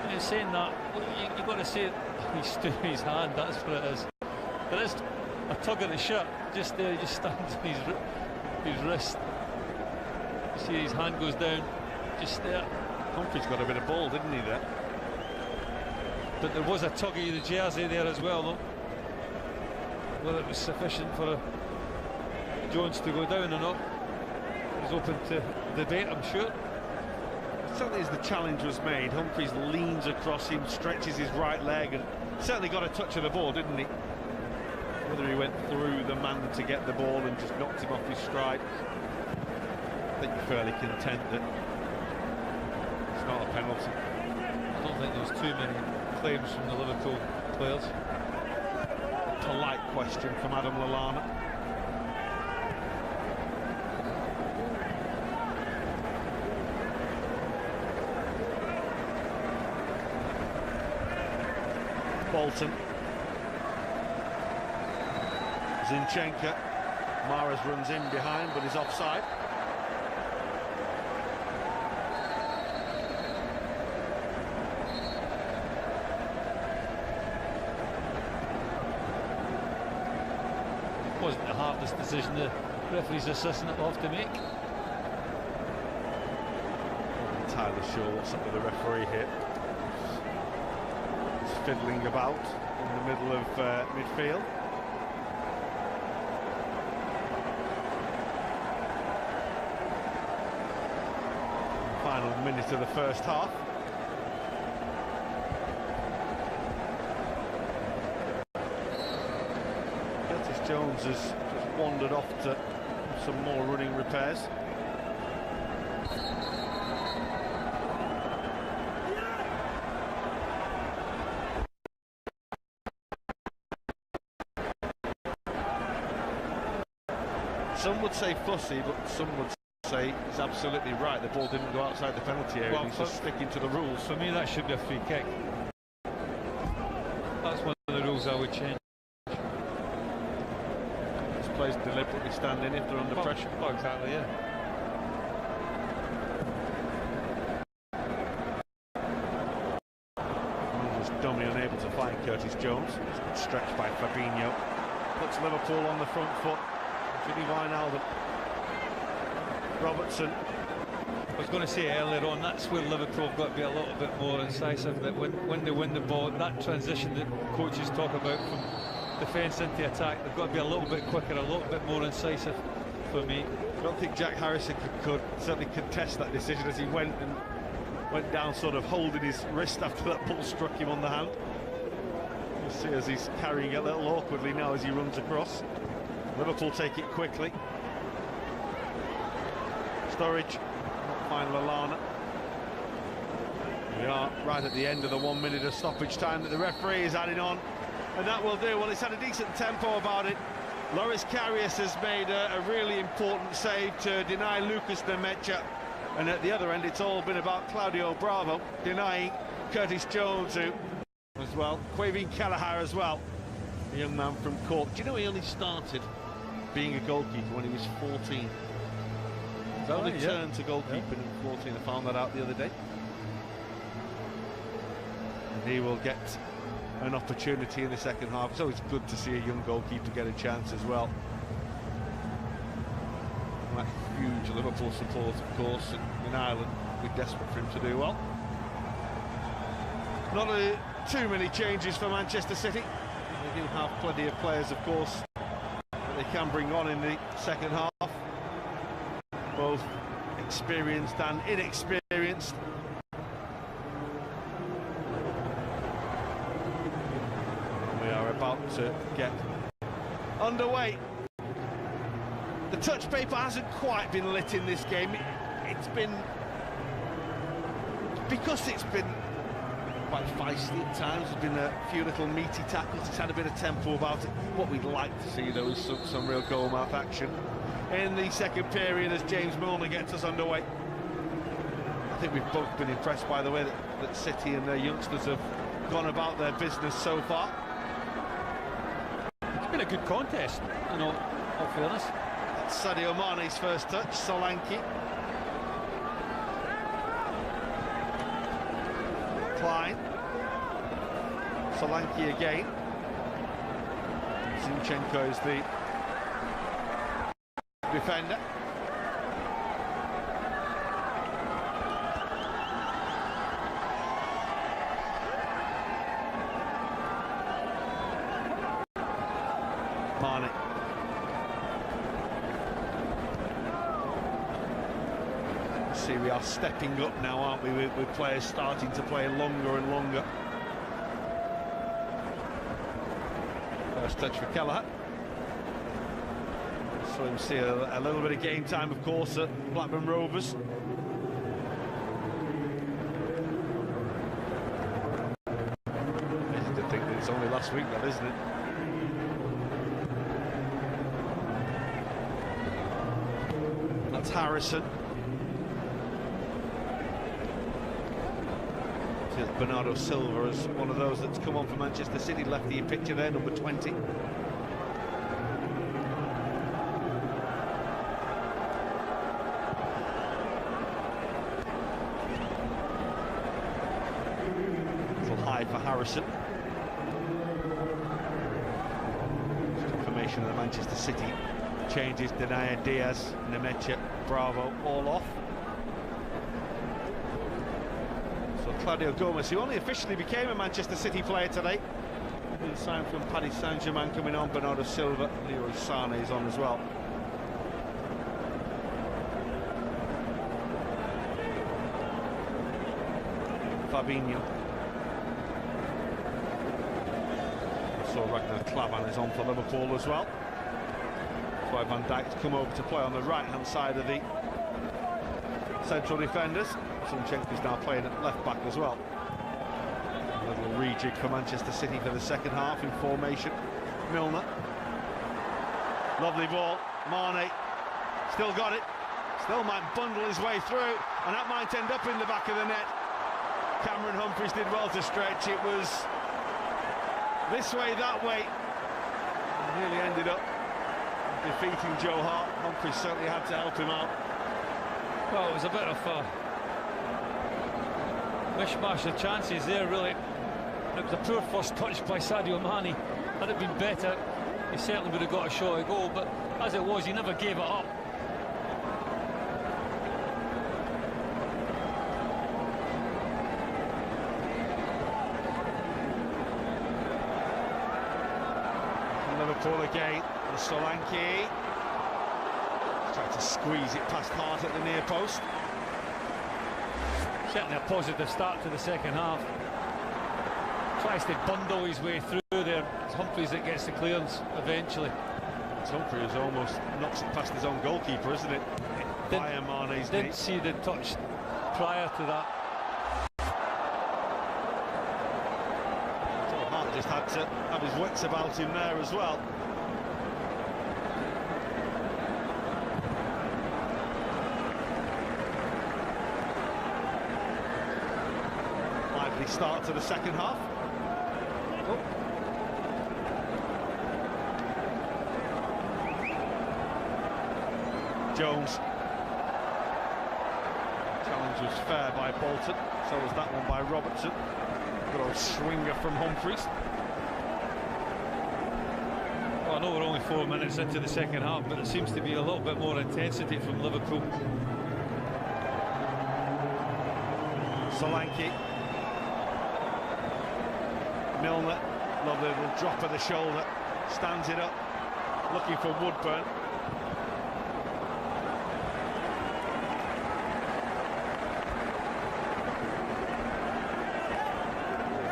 And saying that, you've got to say he's to his hand, that's what it is. There is a tug of the shirt, just there, he just stands on his wrist. You see his hand goes down, just there. Humphries got a bit of ball, didn't he, there? But there was a tug of the jersey there as well, though. Whether it was sufficient for Jones to go down or not is open to debate, I'm sure. Certainly as the challenge was made, Humphries leans across him, stretches his right leg, and certainly got a touch of the ball, didn't he? whether he went through the man to get the ball and just knocked him off his stride. I think you're fairly content that it's not a penalty. I don't think there was too many claims from the Liverpool players. Polite question from Adam Lallana. Bolton. Zinchenko. Mahrez runs in behind but is offside. Wasn't the hardest decision the referee's assistant will have to make. Not entirely sure what's up with the referee here. He's fiddling about in the middle of midfield. Final minute of the first half. Jones has just wandered off to some more running repairs. Some would say fussy, but some would say he's absolutely right. The ball didn't go outside the penalty area. Well, he's just sticking to the rules. For me, that should be a free kick. That's one of the rules I would change. Players deliberately standing if they're under pressure. Oh, exactly, yeah. Was dummy unable to find Curtis Jones. Stretched by Fabinho. Puts Liverpool on the front foot. Vinny Wijnaldum. Robertson. I was going to say earlier on, that's where Liverpool have got to be a little bit more incisive. That when they win the ball, that transition that coaches talk about from defence into attack, they've got to be a little bit quicker, a little bit more incisive for me. I don't think Jack Harrison could certainly contest that decision as he went down sort of holding his wrist after that ball struck him on the hand. You see as he's carrying it a little awkwardly now as he runs across. Liverpool take it quickly. Sturridge, not find Lallana. We are right at the end of the 1 minute of stoppage time that the referee is adding on. And that will do. Well, it's had a decent tempo about it. Loris Karius has made a really important save to deny Lucas Nemecha. And at the other end, it's all been about Claudio Bravo denying Curtis Jones, who as well. Quavin Kelleher as well, the young man from Cork. Do you know he only started being a goalkeeper when he was 14? He's only turned to goalkeeping at 14. I found that out the other day. And he will get an opportunity in the second half. It's always good to see a young goalkeeper get a chance as well. That huge Liverpool support, of course, in Ireland. We're desperate for him to do well. Not too many changes for Manchester City. They do have plenty of players, of course, that they can bring on in the second half, both experienced and inexperienced. We are about to get underway. The touch paper hasn't quite been lit in this game. It's been, because it's been quite feisty at times. There's been a few little meaty tackles. It's had a bit of tempo about it. What we'd like to see, though, is some real goal-mouth action in the second period as James Milner gets us underway. I think we've both been impressed by the way that City and their youngsters have gone about their business so far. It's been a good contest, in all fairness. That's Sadio Mane's first touch. Solanke. Klein. Solanke again. Zinchenko is the defender. Mane. See, we are stepping up now, aren't we, with players starting to play longer and longer. First touch for Kelleher. Saw him see a little bit of game time, of course, at Blackburn Rovers. Amazing to think that it's only last week, that, isn't it? That's Harrison. Bernardo Silva is one of those that's come on for Manchester City. Left the picture there, number 20. For Harrison. Confirmation of the Manchester City changes. Denaya, Diaz, Nemecha, Bravo all off. So Claudio Gomez, who only officially became a Manchester City player today, been signed from Paris Saint-Germain, coming on. Bernardo Silva, Leroy Sané is on as well. Fabinho. So Ragnar Klavan is on for Liverpool as well. That's why Van Dijk's come over to play on the right-hand side of the central defenders. Zinchenko's now playing at left-back as well. A little rejig for Manchester City for the second half in formation. Milner. Lovely ball. Mane. Still got it. Still might bundle his way through, and that might end up in the back of the net. Cameron Humphreys did well to stretch. It was this way, that way. Nearly ended up defeating Joe Hart. Humphreys certainly had to help him out. Well, it was a bit of a mishmash of chances there, really. It was a poor first touch by Sadio Mane. Had it been better, he certainly would have got a shot at goal, but as it was, he never gave it up. Liverpool again, and Solanke tried to squeeze it past Hart at the near post. Certainly a positive start to the second half. Tries to bundle his way through there. It's Humphreys that gets the clearance eventually. Humphreys almost knocks it past his own goalkeeper, isn't it? Didn't see the touch prior to that. So Hart just had to have his wits about him there as well. Lively start to the second half. Oh. Jones. Challenge was fair by Bolton, so was that one by Robertson. Good old swinger from Humphreys. Well, I know we're only 4 minutes into the second half, but there seems to be a little bit more intensity from Liverpool. Solanke. Milner, lovely little drop of the shoulder, stands it up, looking for Woodburn.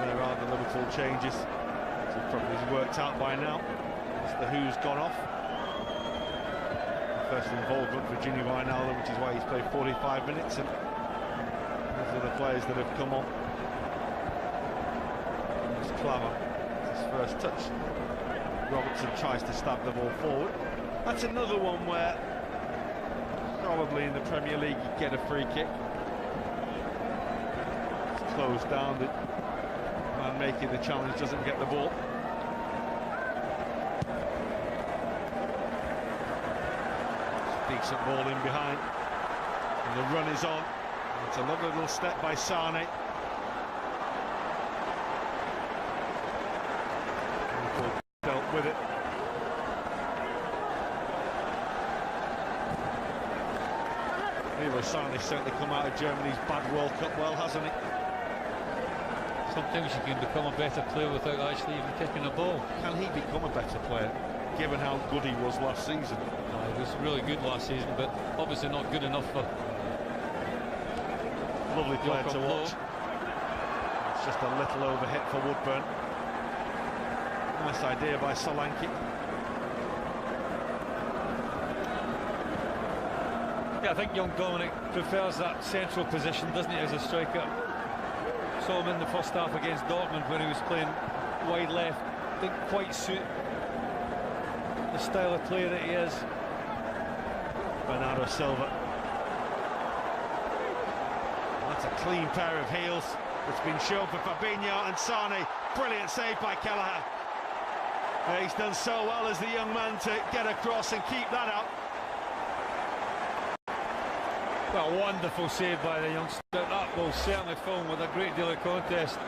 There are the Liverpool changes. So probably worked out by now. Mr. Who's gone off. First involvement for Gini Wijnaldum, which is why he's played 45 minutes, and those are the players that have come on. Klavan, his first touch. Robertson tries to stab the ball forward. That's another one where probably in the Premier League you get a free kick. It's closed down. The man making the challenge doesn't get the ball. Decent ball in behind, and the run is on. It's a lovely little step by Sané. Dealt with it. Leroy Sané certainly come out of Germany's bad World Cup well, hasn't he? Sometimes you can become a better player without actually even kicking a ball. Can he become a better player, given how good he was last season? He was really good last season, but obviously not good enough for... Lovely player to watch. It's just a little overhit for Woodburn. Nice idea by Solanke. Yeah, I think young Dominic prefers that central position, doesn't he, as a striker? Saw him in the first half against Dortmund when he was playing wide left. Didn't quite suit the style of player that he is. Bernardo Silva. That's a clean pair of heels. It's been shown for Fabinho and Sane. Brilliant save by Kelleher. He's done so well as the young man to get across and keep that out. Well, wonderful save by the youngster. That will certainly fill him with a great deal of contest.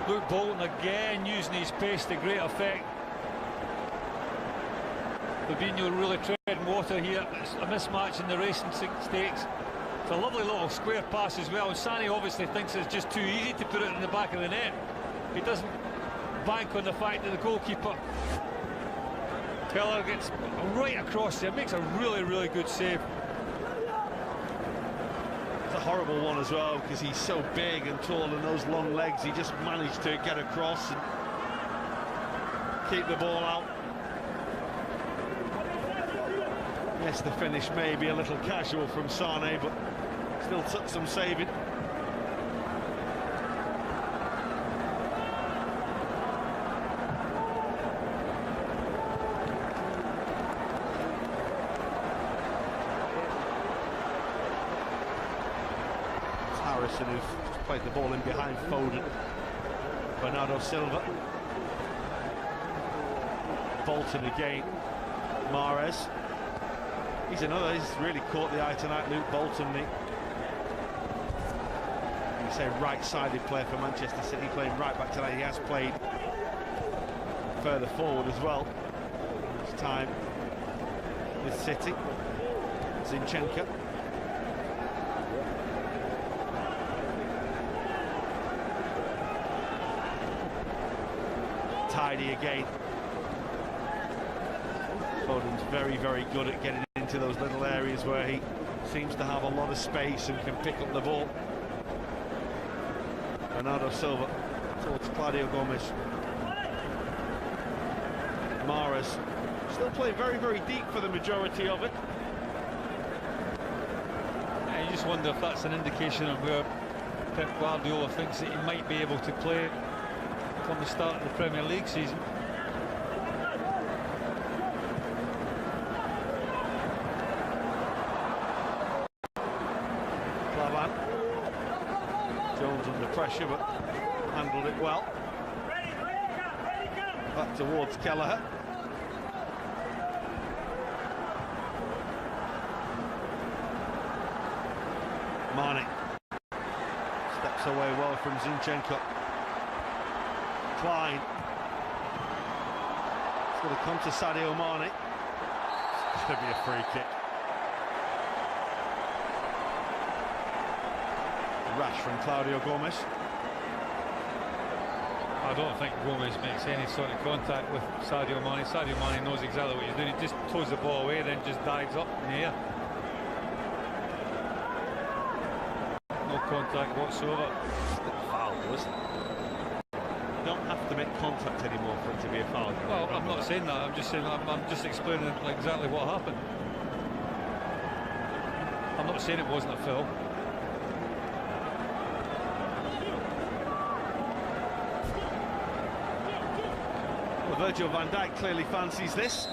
Luke Bolton again using his pace to great effect. Fabinho really treading water here. It's a mismatch in the racing stakes. It's a lovely little square pass as well. And Sane obviously thinks it's just too easy to put it in the back of the net. He doesn't bank on the fact that the goalkeeper Kelleher gets right across there. Makes a really, really good save. It's a horrible one as well because he's so big and tall and those long legs. He just managed to get across and keep the ball out. Yes, the finish may be a little casual from Sane, but still took some saving. It's Harrison who's just played the ball in behind Foden. Bernardo Silva. Bolton again. Mahrez. He's really caught the eye tonight, Luke Bolton. You say right-sided player for Manchester City, playing right back tonight. He has played further forward as well. This time with City. Zinchenko. Tidy again. Foden's very, very good at getting into those little areas where he seems to have a lot of space and can pick up the ball. Bernardo Silva towards Claudio Gomez. Mahrez still playing very, very deep for the majority of it. Yeah, you just wonder if that's an indication of where Pep Guardiola thinks that he might be able to play from the start of the Premier League season. Jones under pressure, but handled it well. Back towards Kelleher. Mane steps away well from Zinchenko. Klein. It's going to come to Sadio Mane. It's going to be a free kick. Rash from Claudio Gomez. I don't think Gomez makes any sort of contact with Sadio Mane. Sadio Mane knows exactly what he's doing. He just throws the ball away, then just dives up in the air. No contact whatsoever. It's a foul, wasn't it? You don't have to make contact anymore for it to be a foul. Well, I'm not saying that. I'm just saying I'm just explaining exactly what happened. I'm not saying it wasn't a foul. Virgil van Dijk clearly fancies this.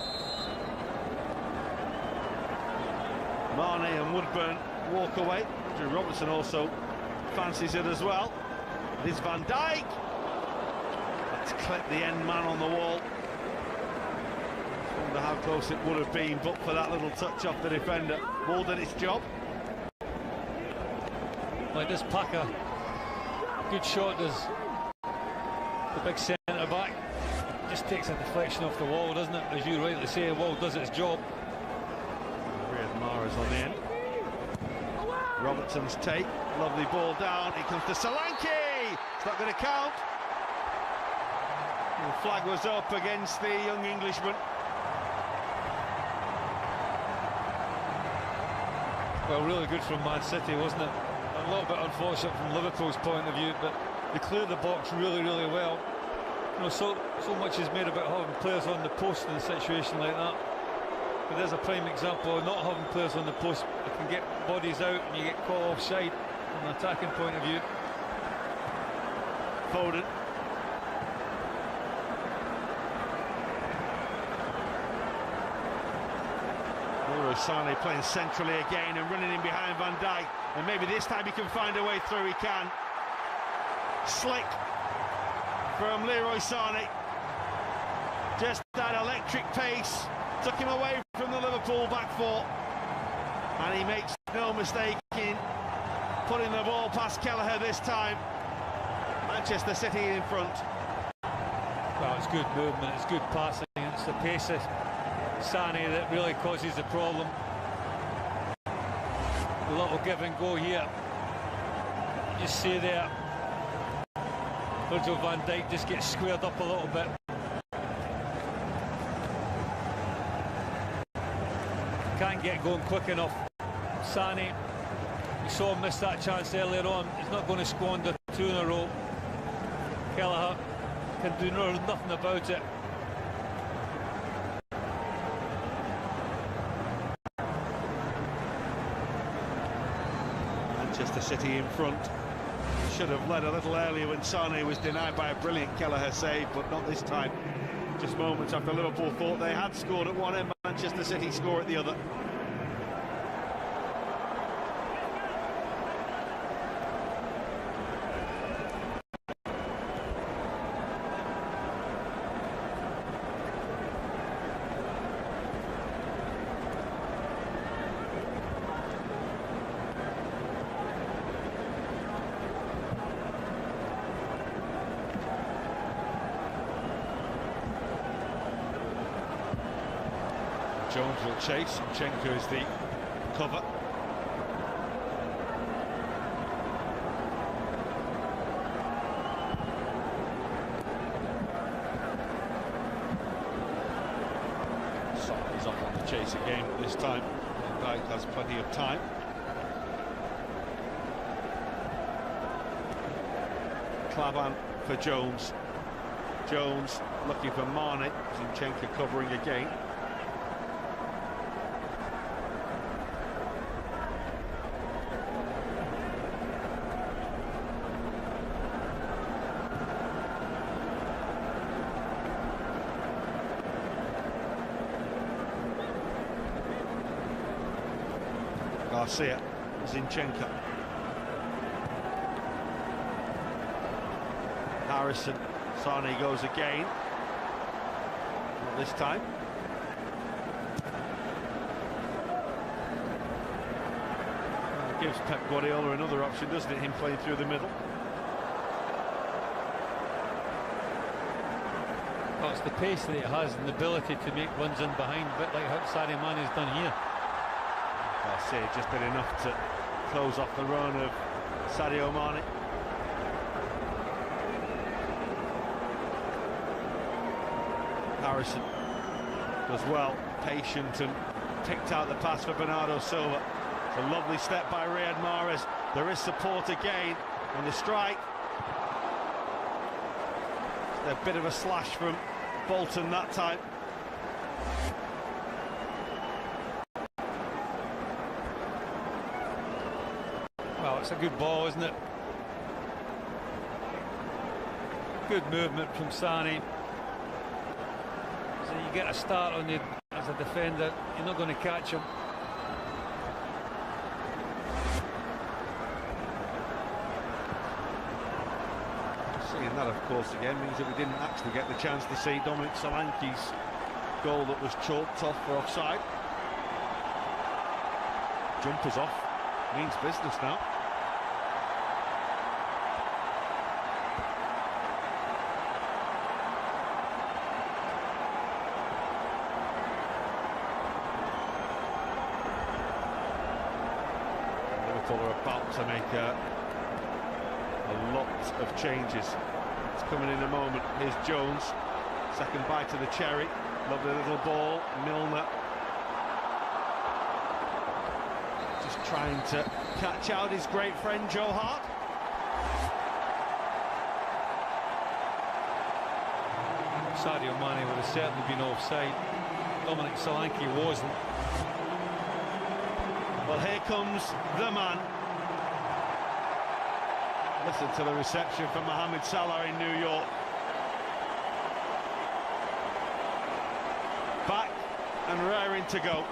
Mane and Woodburn walk away. Drew Robertson also fancies it as well. It is Van Dijk. That's clipped the end man on the wall. I wonder how close it would have been, but for that little touch off the defender. Ball did its job. Like this Packer, good shot does the big centre back. Just takes a deflection off the wall, doesn't it? As you rightly say, the wall does its job. Riyad Mahrez on the end. Robertson's take, lovely ball down. It comes to Solanke. It's not going to count. The flag was up against the young Englishman. Well, really good from Man City, wasn't it? A little bit unfortunate from Liverpool's point of view, but they cleared the box really, really well. You know, so much is made about having players on the post in a situation like that. But there's a prime example of not having players on the post. You can get bodies out and you get caught offside from an attacking point of view. Foden. Sané playing centrally again and running in behind Van Dijk, and maybe this time he can find a way through. He can. Slick from Leroy Sané, just that electric pace took him away from the Liverpool back four, and he makes no mistake in putting the ball past Kelleher this time. Manchester City in front. Well, it's good movement, it's good passing, it's the pace of Sané that really causes the problem. A little give and go here. You see there, Virgil van Dijk just gets squared up a little bit. Can't get going quick enough. Sané, we saw him miss that chance earlier on. He's not going to squander two in a row. Kelleher can do nothing about it. Manchester City in front. Should have led a little earlier when Sané was denied by a brilliant Kelleher save, but not this time. Just moments after Liverpool thought they had scored at one end, Manchester City score at the other. Jones will chase, Zinchenko is the cover. He's off on the chase again this time. Van Dijk has plenty of time. Klavan for Jones. Jones looking for Mane. Zinchenko covering again. Garcia, Zinchenko. Harrison, Sané goes again. Not this time. Well, it gives Pep Guardiola another option, doesn't it? Him playing through the middle. Well, it's the pace that it has and the ability to make runs in behind, a bit like how Sadio Mane has done here. Garcia just did enough to close off the run of Sadio Mane. Harrison does well, patient, and picked out the pass for Bernardo Silva. It's a lovely step by Riyad Mahrez. There is support again on the strike. A bit of a slash from Bolton that time. Well, it's a good ball, isn't it? Good movement from Sané. So you get a start on you as a defender, you're not going to catch him. Seeing that, of course, again means that we didn't actually get the chance to see Dominic Solanke's goal that was chalked off for offside. Jumpers off, means business now. Liverpool are about to make a lot of changes. It's coming in a moment. Here's Jones, second bite of the cherry. Lovely little ball. Milner just trying to catch out his great friend Joe Hart. Sadio Mane would have certainly been offside. Dominic Solanke wasn't. Well, here comes the man. Listen to the reception from Mohamed Salah in New York. Back and raring to go.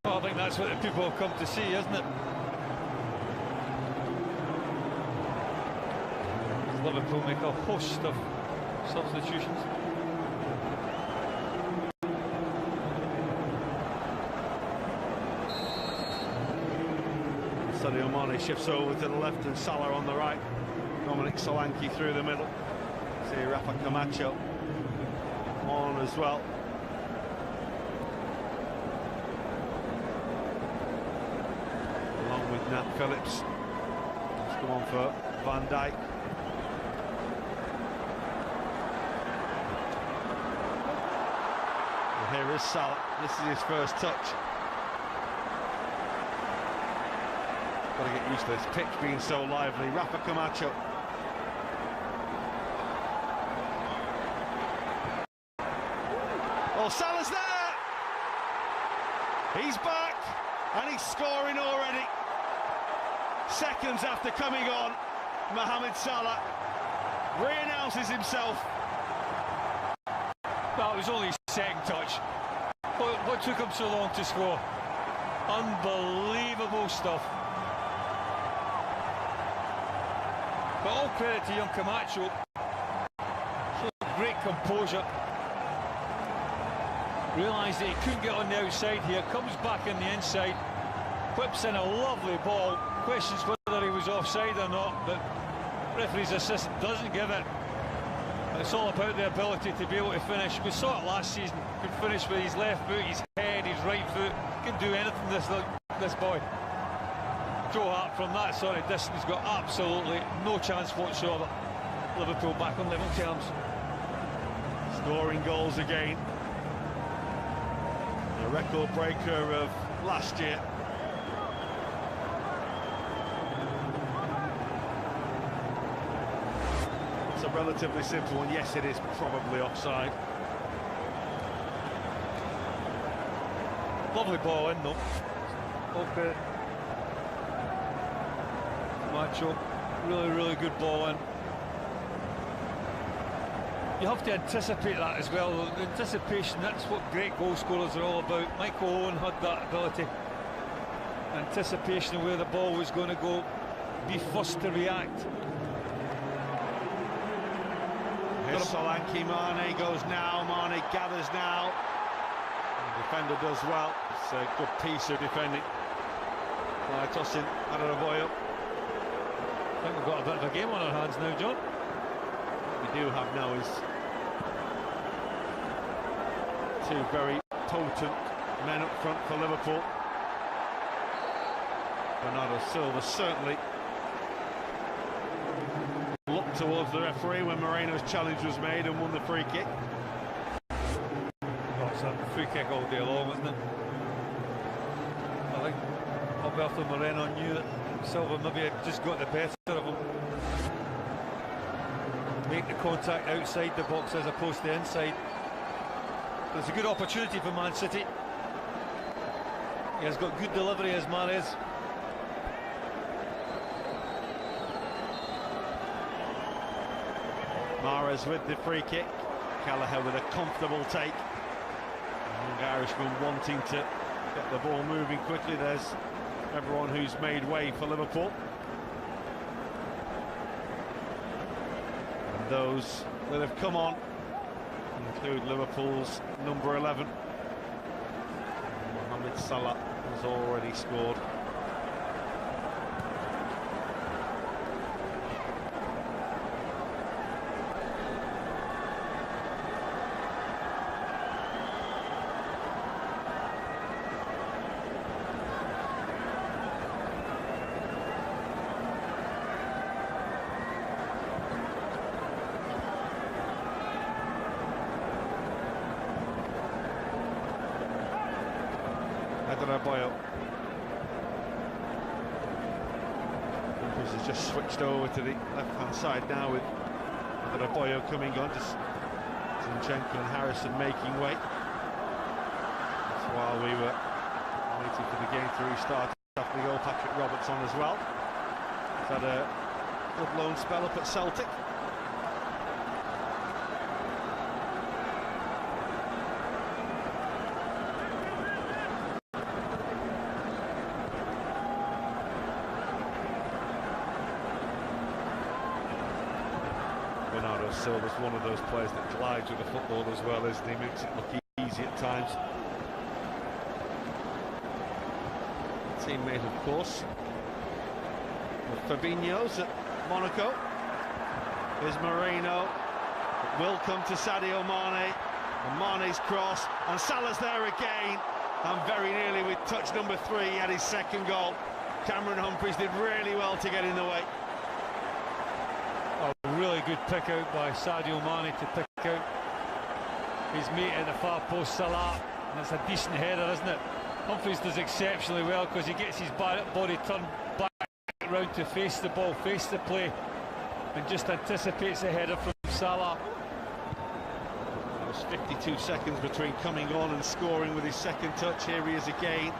Well, I think that's what the people have come to see, isn't it? Liverpool make a host of substitutions. Sadio Mane shifts over to the left and Salah on the right. Dominic Solanke through the middle. See Rafa Camacho on as well. Along with Nat Phillips. Let's go on for Van Dijk. And here is Salah. This is his first touch. Got to get used to this pitch being so lively. Rafa Camacho. Oh, Salah's there! He's back, and he's scoring already. Seconds after coming on, Mohamed Salah re-announces himself. That was only his second touch. What took him so long to score? Unbelievable stuff. But all credit to young Camacho. Great composure. Realised that he couldn't get on the outside here, comes back in the inside, whips in a lovely ball, questions whether he was offside or not, but referee's assistant doesn't give it. And it's all about the ability to be able to finish. We saw it last season, could finish with his left foot, his head, his right foot, can do anything, this boy. Joe Hart from that sort of distance got absolutely no chance whatsoever. Liverpool back on level terms. Scoring goals again. A record breaker of last year. It's a relatively simple one. Yes, it is probably offside. Lovely ball in though. Okay. Macho, really good ball in. You have to anticipate that as well. The anticipation, that's what great goal scorers are all about. Michael Owen had that ability. Anticipation of where the ball was going to go. Be first to react. Here's Solanke, Mane goes now, Mane gathers now. The defender does well. It's a good piece of defending. Tossing Adebayo. I think we've got a bit of a game on our hands now, John. What we do have now is two very potent men up front for Liverpool. Bernardo Silva certainly looked towards the referee when Moreno's challenge was made and won the free kick. Oh, it's a free kick all day long, isn't it? I think Alberto Moreno knew that Silva maybe had just got the better of him. Make the contact outside the box as opposed to inside. There's a good opportunity for Man City. He has got good delivery as Mahrez. Mahrez with the free kick. Kelleher with a comfortable take. Young Irishman wanting to get the ball moving quickly. There's everyone who's made way for Liverpool. And those that have come on include Liverpool's number 11. Mohamed Salah has already scored. Adebayo. This has just switched over to the left-hand side now with Boyo coming on, just Zinchenko and Harrison making way. That's while we were waiting for the game to restart after the goal, Patrick Roberts on as well. He's had a good loan spell up at Celtic. Bernardo Silva's one of those players that glides with the football as well, isn't he? Makes it look easy at times. Teammate, of course, of Fabinho's at Monaco. Here's Moreno. It will come to Sadio Mane. And Mane's cross, and Salah's there again. And very nearly with touch number 3, he had his second goal. Cameron Humphreys did really well to get in the way. A really good pick out by Sadio Mane to pick out his mate at the far post, Salah. And it's a decent header, isn't it? Humphreys does exceptionally well because he gets his body turned back around to face the ball, face the play, and just anticipates a header from Salah. There's 52 seconds between coming on and scoring with his second touch. Here he is again.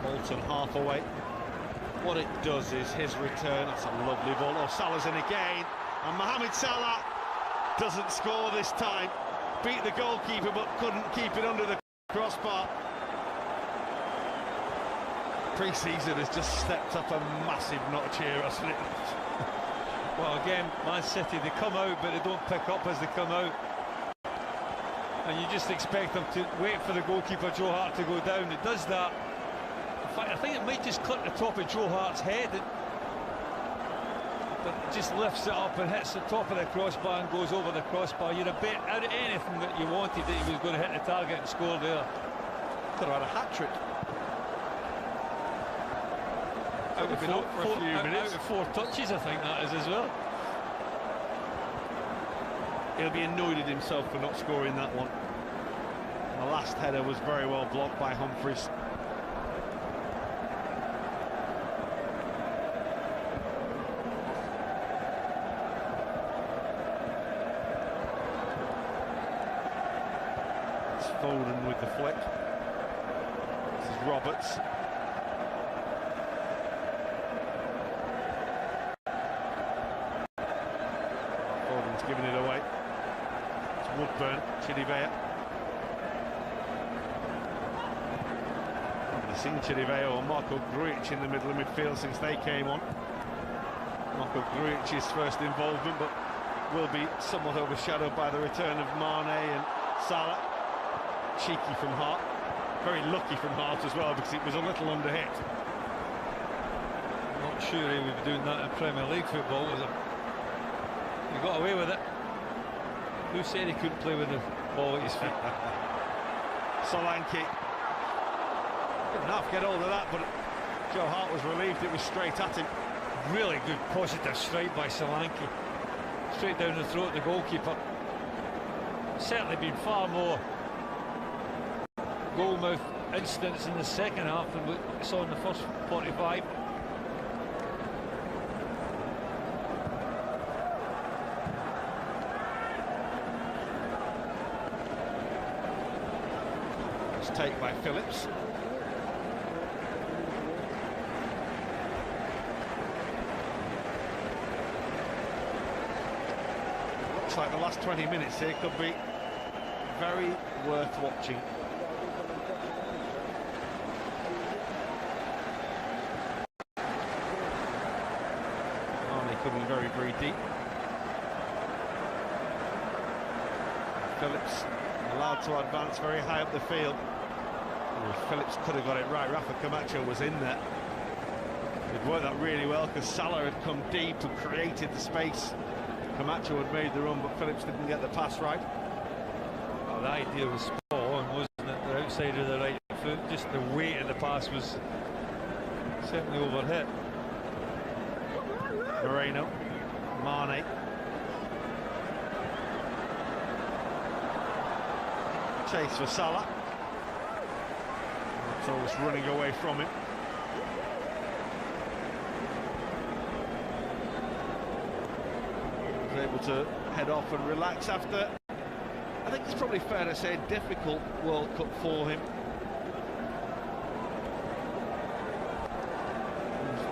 Bolton half away. What it does is his return. That's a lovely ball. Oh, Salah's in again, and Mohamed Salah doesn't score this time. Beat the goalkeeper but couldn't keep it under the crossbar. Pre-season has just stepped up a massive notch here, hasn't it? Well, again, Man City, they come out but they don't pick up as they come out, and you just expect them to wait for the goalkeeper Joe Hart to go down. It does that. In fact, I think it might just clip the top of Joe Hart's head, but it just lifts it up and hits the top of the crossbar and goes over the crossbar. You'd have bet out of anything that you wanted that he was going to hit the target and score there. Could have had a hat-trick. Out of 4 touches, I think that is as well. He'll be annoyed at himself for not scoring that one. The last header was very well blocked by Humphreys. It's Foden with the flick. This is Roberts. Giving it away. It's Woodburn, Chidivea. I haven't seen Chidivea or Marco Grujic in the middle of midfield since they came on. Marco Grujic's first involvement, but will be somewhat overshadowed by the return of Mane and Salah. Cheeky from Hart. Very lucky from Hart as well, because it was a little under hit. I'm not sure he would be doing that in Premier League football, was it? He got away with it. Who said he couldn't play with the ball at his feet? Solanke didn't half get hold of that, but Joe Hart was relieved it was straight at him. Really good positive strike by Solanke. Straight down the throat of the goalkeeper. Certainly been far more goal-mouth incidents in the second half than we saw in the first 45. Take by Phillips. Looks like the last 20 minutes here could be very worth watching. Mane could be very, very deep. Phillips allowed to advance very high up the field. Phillips could have got it right. Rafa Camacho was in there. It worked out really well because Salah had come deep and created the space. Camacho had made the run, but Phillips didn't get the pass right. Well, the idea was spot on, wasn't it? The outside of the right foot, just the weight of the pass was certainly overhit. Moreno, Mane. Chase for Salah. It's always running away from him. able to head off and relax after, I think it's probably fair to say, a difficult World Cup for him.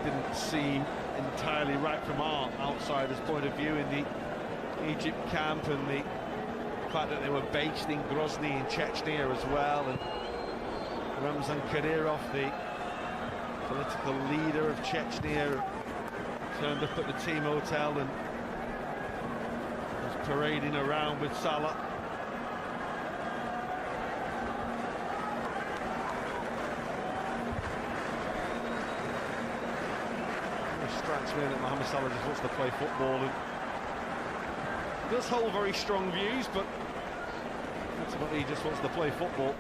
Didn't seem entirely right from our outsider's point of view in the Egypt camp, and the fact that they were based in Grozny in Chechnya as well, and Ramzan Kadyrov, the political leader of Chechnya, turned up at the team hotel and was parading around with Salah. It strikes me that Mohamed Salah just wants to play football, and does hold very strong views, but ultimately he just wants to play football.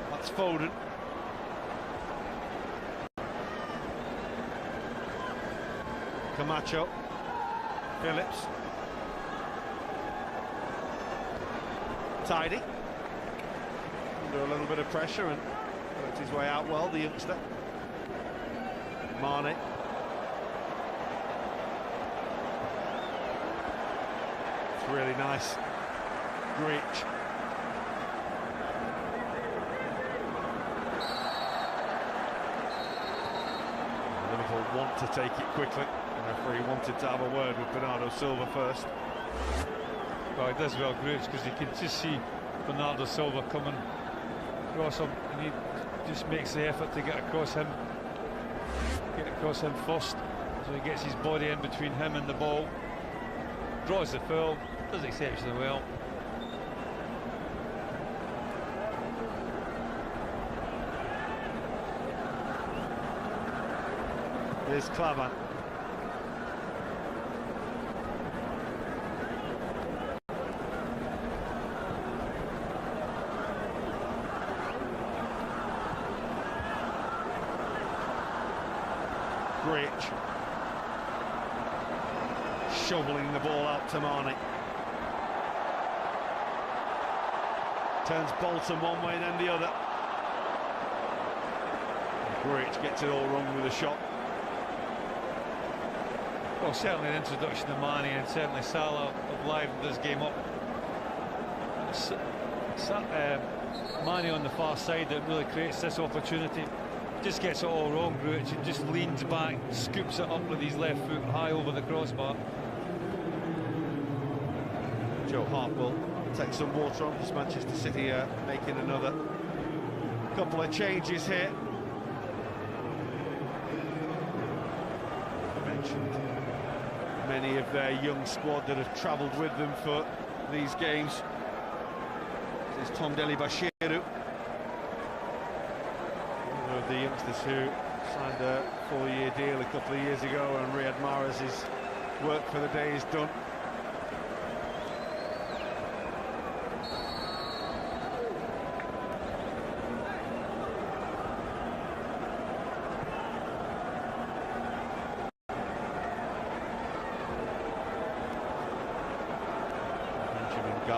That's Foden. Camacho, Phillips, Tidy, under a little bit of pressure and worked his way out well, the youngster. Mane. It's really nice. Greach. Liverpool want to take it quickly. The referee wanted to have a word with Bernardo Silva first. Well, he does well, Greach, because you can just see Bernardo Silva coming across him, and he just makes the effort to get across him first. So he gets his body in between him and the ball, draws the foul, does exceptionally well. Here's Klavan. Greach. Shoveling the ball out to Mane. Turns Bolton one way, then the other. Greach gets it all wrong with a shot. Well, certainly the introduction of Mane, and certainly Salah have livened this game up. Mane on the far side that really creates this opportunity. Just gets it all wrong, Grujic, and just leans back, scoops it up with his left foot high over the crossbar. Joe Hart will take some water on, because Manchester City are making another couple of changes here. I mentioned many of their young squad that have travelled with them for these games. This is Tom Delibashiru, one of the youngsters who signed a 4-year deal a couple of years ago, and Riyad Mahrez's work for the day is done.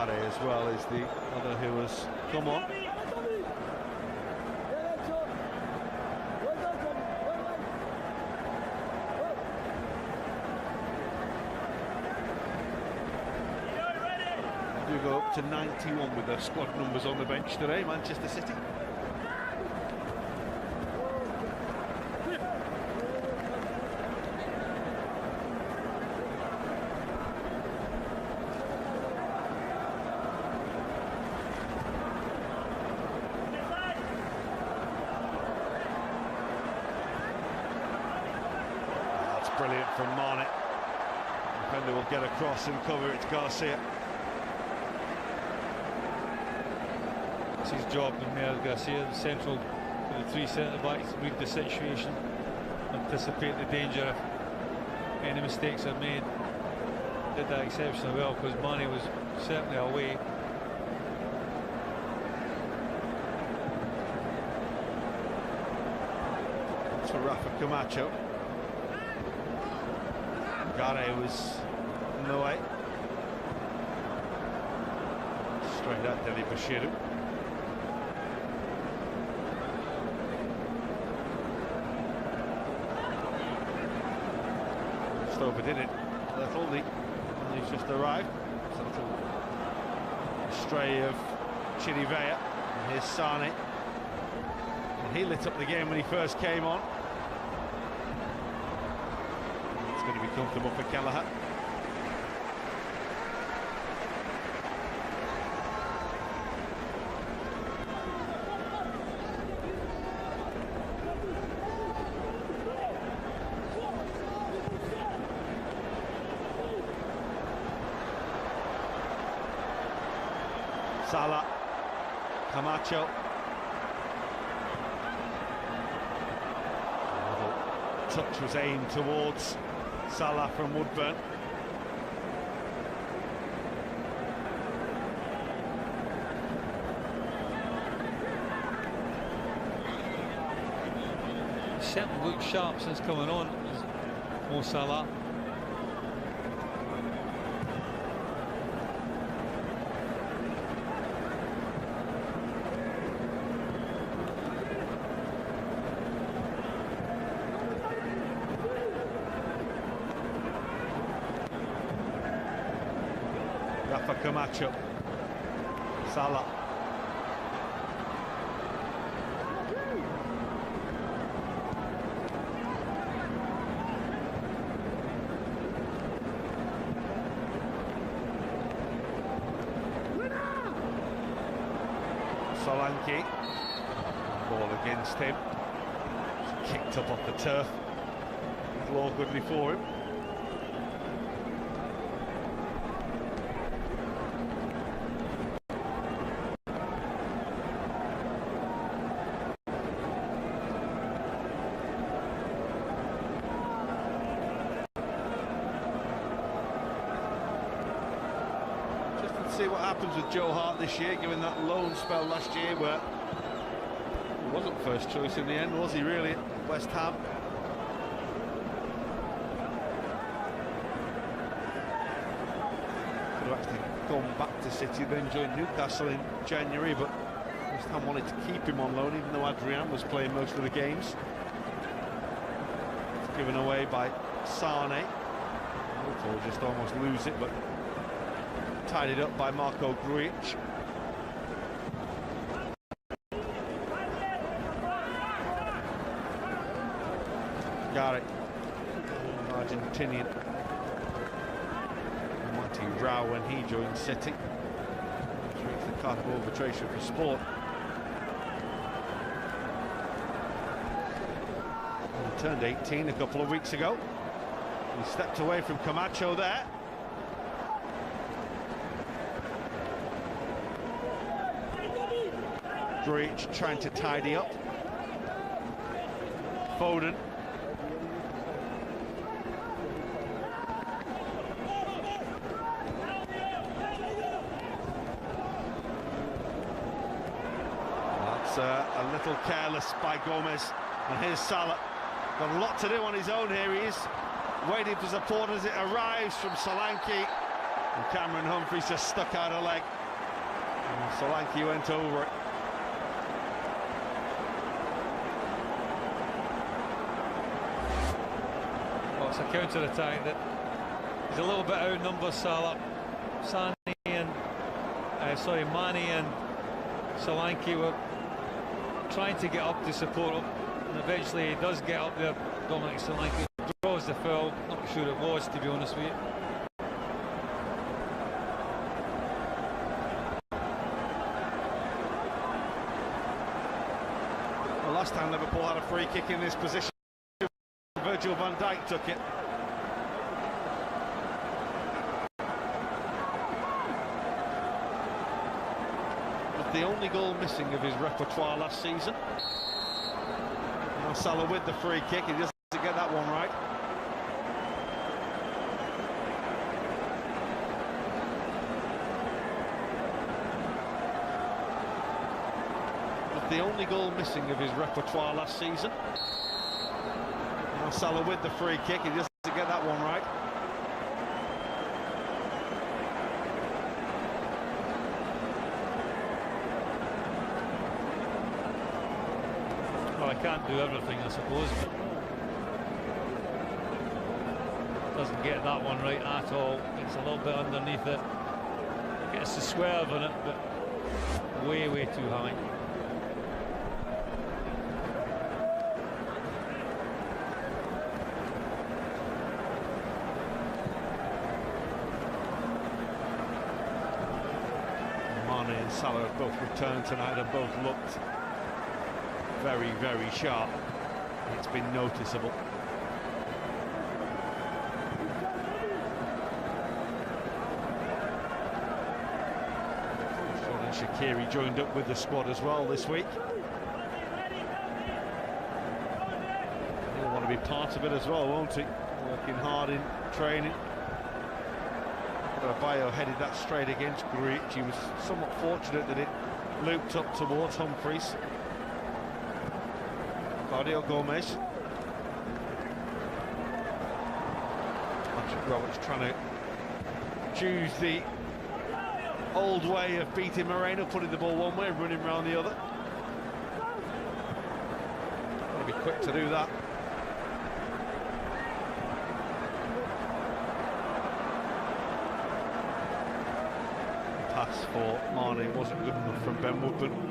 As well as the other who has come on. Do go up to 91 with their squad numbers on the bench today, Manchester City. Brilliant from Mane. Defender will get across and cover it. Garcia. It's his job, and Garcia, the central for the three centre-backs, read the situation, anticipate the danger if any mistakes are made. Did that exceptionally well, because Mane was certainly away. That's for Rafa Camacho. Gare was in the way. Straight at Delibashiru. Just overdid it. That's all the who's just arrived. It's a little stray of Chirivella. And here's Sane. And he lit up the game when he first came on. It's going to be comfortable for Kelleher. Salah, Camacho. A little touch was aimed towards Salah from Woodburn. Certainly looked sharp since coming on, Mo Salah. Rafa Camacho, Salah. Solanke, ball against him, it's kicked up off the turf, all goodly for him. See what happens with Joe Hart this year, given that loan spell last year where he wasn't first choice in the end, was he really, at West Ham? Could have actually gone back to City, then joined Newcastle in January, but West Ham wanted to keep him on loan, even though Adrian was playing most of the games. It's given away by Sane. Liverpool just almost lose it, but tidied up by Marko Grujic. Garrett, Argentinian. Monty Rao when he joined City. Drinks the card of arbitration for sport. He turned 18 a couple of weeks ago. He stepped away from Camacho there. Grujic trying to tidy up. Foden. That's a little careless by Gomez. And here's Salah. Got a lot to do on his own here. He is waiting for support as it arrives from Solanke. And Cameron Humphreys just stuck out a leg. And Solanke went over it. It's a counter-attack that is a little bit outnumbered. Salah, Mane and Solanke were trying to get up to support him, and eventually he does get up there. Dominic Solanke draws the foul. Not sure it was, to be honest with you. Well, last time Liverpool had a free kick in this position, Virgil van Dijk took it. But the only goal missing of his repertoire last season. Now Salah with the free kick, he doesn't get that one right. But the only goal missing of his repertoire last season. Now Salah with the free kick, he doesn't get that one right. Well, I can't do everything, I suppose. Doesn't get that one right at all. It's a little bit underneath it. Gets the swerve on it, but way too high. Mane and Salah have both returned tonight and both looked very sharp. It's been noticeable. Shaqiri joined up with the squad as well this week. He'll want to be part of it as well, won't he? Working hard in training. Adebayo headed that straight against Grujic. He was somewhat fortunate that it looped up towards Humphreys. Claudio Gomez. Patrick Roberts trying to choose the old way of beating Moreno, putting the ball one way, running around the other. Got to be quick to do that. The pass for Mane wasn't good enough from Ben Woodburn.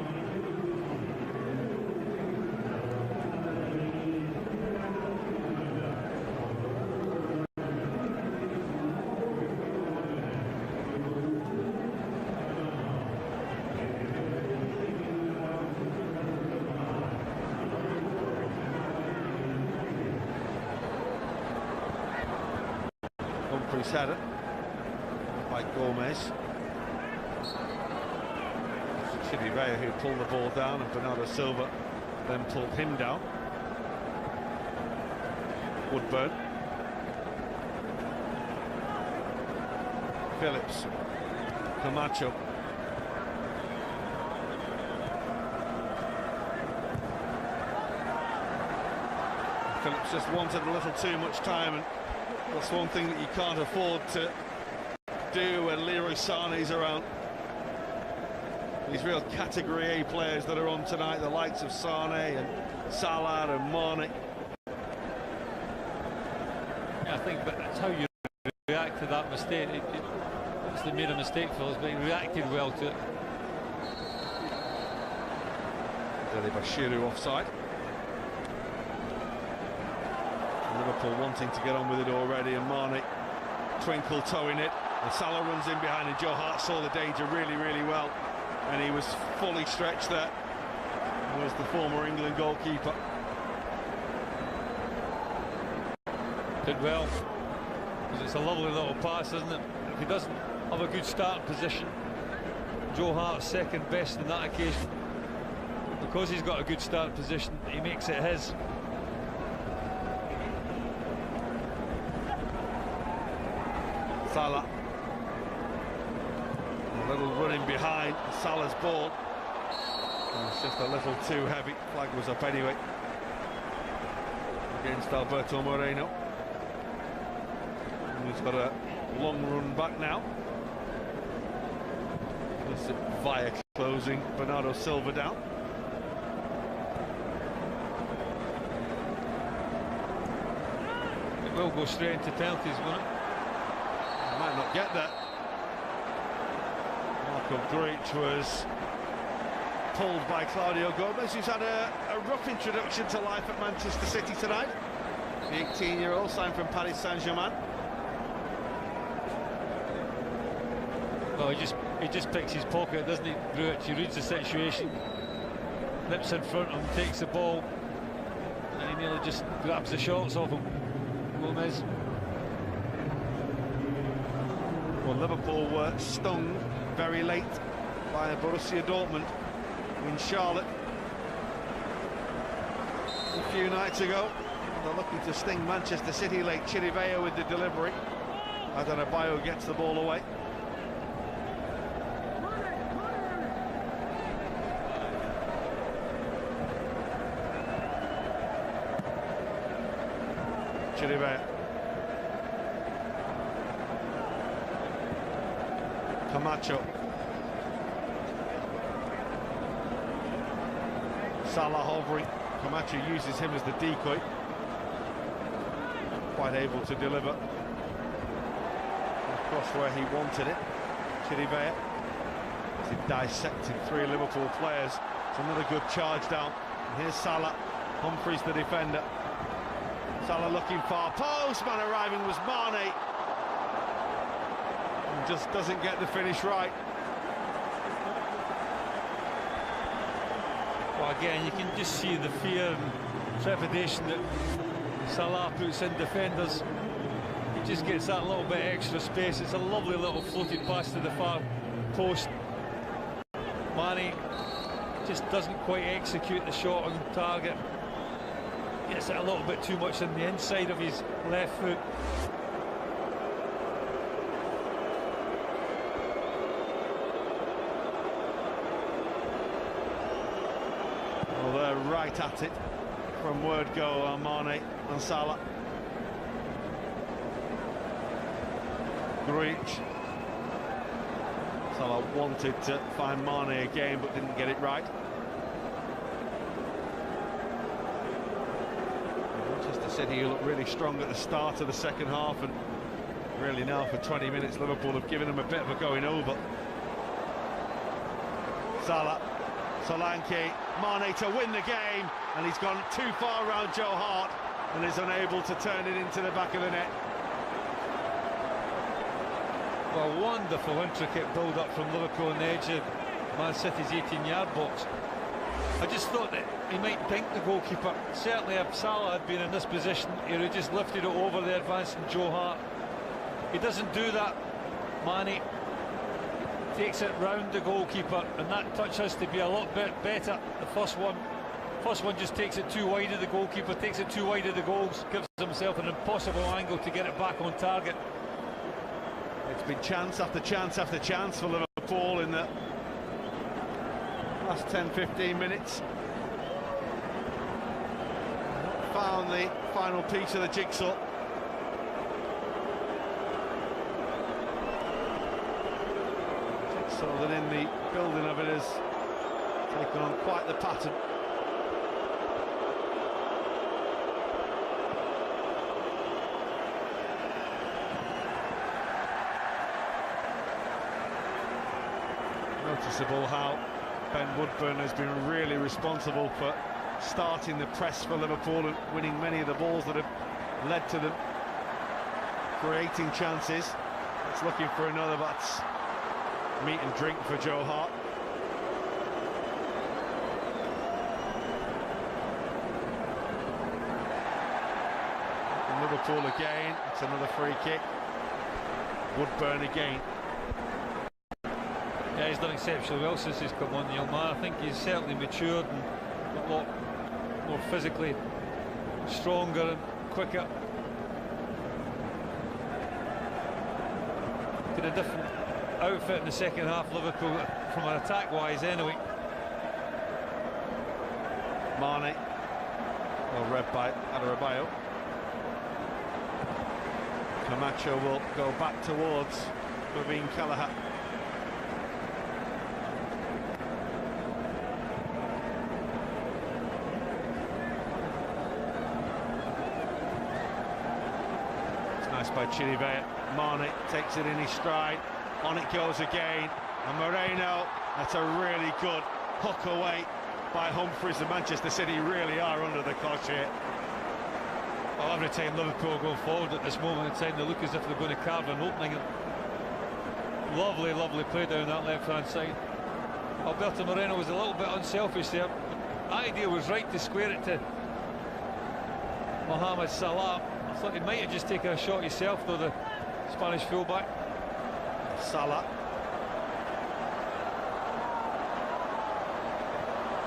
Humphreys had it by Gomez. Chirivella who pulled the ball down, and Bernardo Silva then pulled him down. Woodburn. Phillips. Camacho. Phillips just wanted a little too much time, and that's one thing that you can't afford to do when Leroy Sané's around. These real Category A players that are on tonight, the likes of Sané and Salah and Mane. Yeah, I think that's how you react to that mistake. They made a mistake, Phillips, but he reacted well to it. Dele Bashiru offside. Liverpool wanting to get on with it already, and Mane twinkle toeing it, and Salah runs in behind, and Joe Hart saw the danger really well, and he was fully stretched there. He was the former England goalkeeper. Did well, because it's a lovely little pass, isn't it? If he doesn't have a good start position, Joe Hart's second best in that occasion. Because he's got a good start position, he makes it his. Salah, a little running behind Salah's ball. It's just a little too heavy. Flag was up anyway against Alberto Moreno. And he's got a long run back now. This is via closing Bernardo Silva down. It will go straight into penalties, won't it? Might not get that. Marco Grujic was pulled by Claudio Gomez, who's had a rough introduction to life at Manchester City tonight. The 18-year-old signed from Paris Saint-Germain. Well, he just picks his pocket, doesn't he, Grujic? He reads the situation, nips in front of him, takes the ball, and he nearly just grabs the shots off him. Gomez. Well, Liverpool were stung very late by Borussia Dortmund in Charlotte a few nights ago. They're looking to sting Manchester City late. Chirivella with the delivery. Adebayo gets the ball away. Chirivella. Camacho. Salah hovering. Camacho uses him as the decoy. Quite able to deliver. Cross where he wanted it. Chirivella. He dissected three Liverpool players. It's another good charge down. And here's Salah. Humphreys the defender. Salah looking far post. Man arriving was Mane. And just doesn't get the finish right. Well, again, you can just see the fear and trepidation that Salah puts in defenders. He just gets that little bit extra space. It's a lovely little floated pass to the far post. Mane just doesn't quite execute the shot on target. Gets it a little bit too much on the inside of his left foot. Well, they're right at it from word go on Mane and Salah. Greach. Salah wanted to find Mane again but didn't get it right. Manchester City looked really strong at the start of the second half, and really now for 20 minutes Liverpool have given them a bit of a going over. Salah, Solanke, Mane to win the game, and he's gone too far around Joe Hart and is unable to turn it into the back of the net. Well, wonderful intricate build-up from Liverpool on the edge of Man City's 18-yard box. I just thought that he might dink the goalkeeper. Certainly if Salah had been in this position, he would have just lifted it over the advancing Joe Hart. He doesn't do that. Mane takes it round the goalkeeper, and that touch has to be a lot bit better. The first one just takes it too wide of the goalkeeper, takes it too wide of the goals, gives himself an impossible angle to get it back on target. It's been chance after chance after chance for Liverpool in the last 10-15 minutes. Found the final piece of the jigsaw. Jigsaw that in the building of it has taken on quite the pattern. Noticeable how Ben Woodburn has been really responsible for starting the press for Liverpool and winning many of the balls that have led to them creating chances. It's looking for another, but it's meat and drink for Joe Hart. And Liverpool again. It's another free kick. Woodburn again. Yeah, he's done exceptionally well since he's come on, the young man. I think he's certainly matured and a lot more physically stronger and quicker. Got a different outfit in the second half, Liverpool, from an attack-wise anyway. Mane, well read by Adarabioyo. Camacho will go back towards Naveen Kelleher. By Chirivella. Mane takes it in his stride, on it goes again, and Moreno, that's a really good hook away by Humphreys. And Manchester City really are under the cosh here. Well, every time Liverpool go forward at this moment in time, they look as if they're going to carve an opening. Lovely, lovely play down that left-hand side. Alberto Moreno was a little bit unselfish there. The idea was right to square it to Mohamed Salah. I thought he might have just taken a shot himself, though, the Spanish fullback. Salah.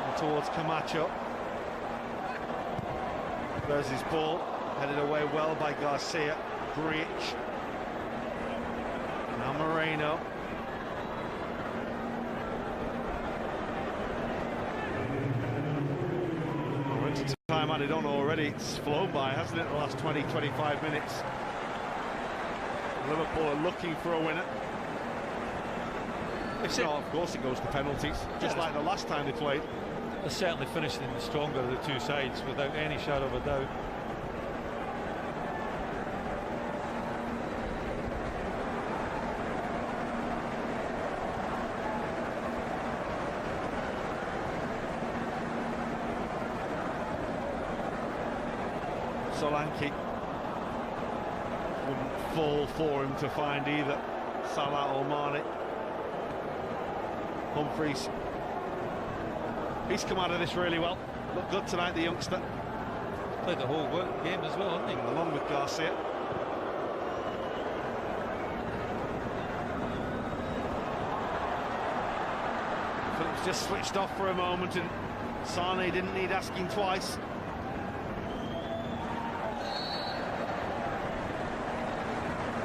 And towards Camacho. There's his ball, headed away well by Garcia. Greach. Now Moreno. Time added on already. It's flown by, hasn't it, the last 20-25 minutes. Liverpool are looking for a winner. If not, of course it goes to penalties, just like the last time they played. They're certainly finishing the stronger of the two sides, without any shadow of a doubt. Solanke wouldn't fall for him to find either Salah or Mane. Humphries, he's come out of this really well. Looked good tonight, the youngster. Played the whole game as well, hasn't he? Along with Garcia. Phillips just switched off for a moment, and Sane didn't need asking twice.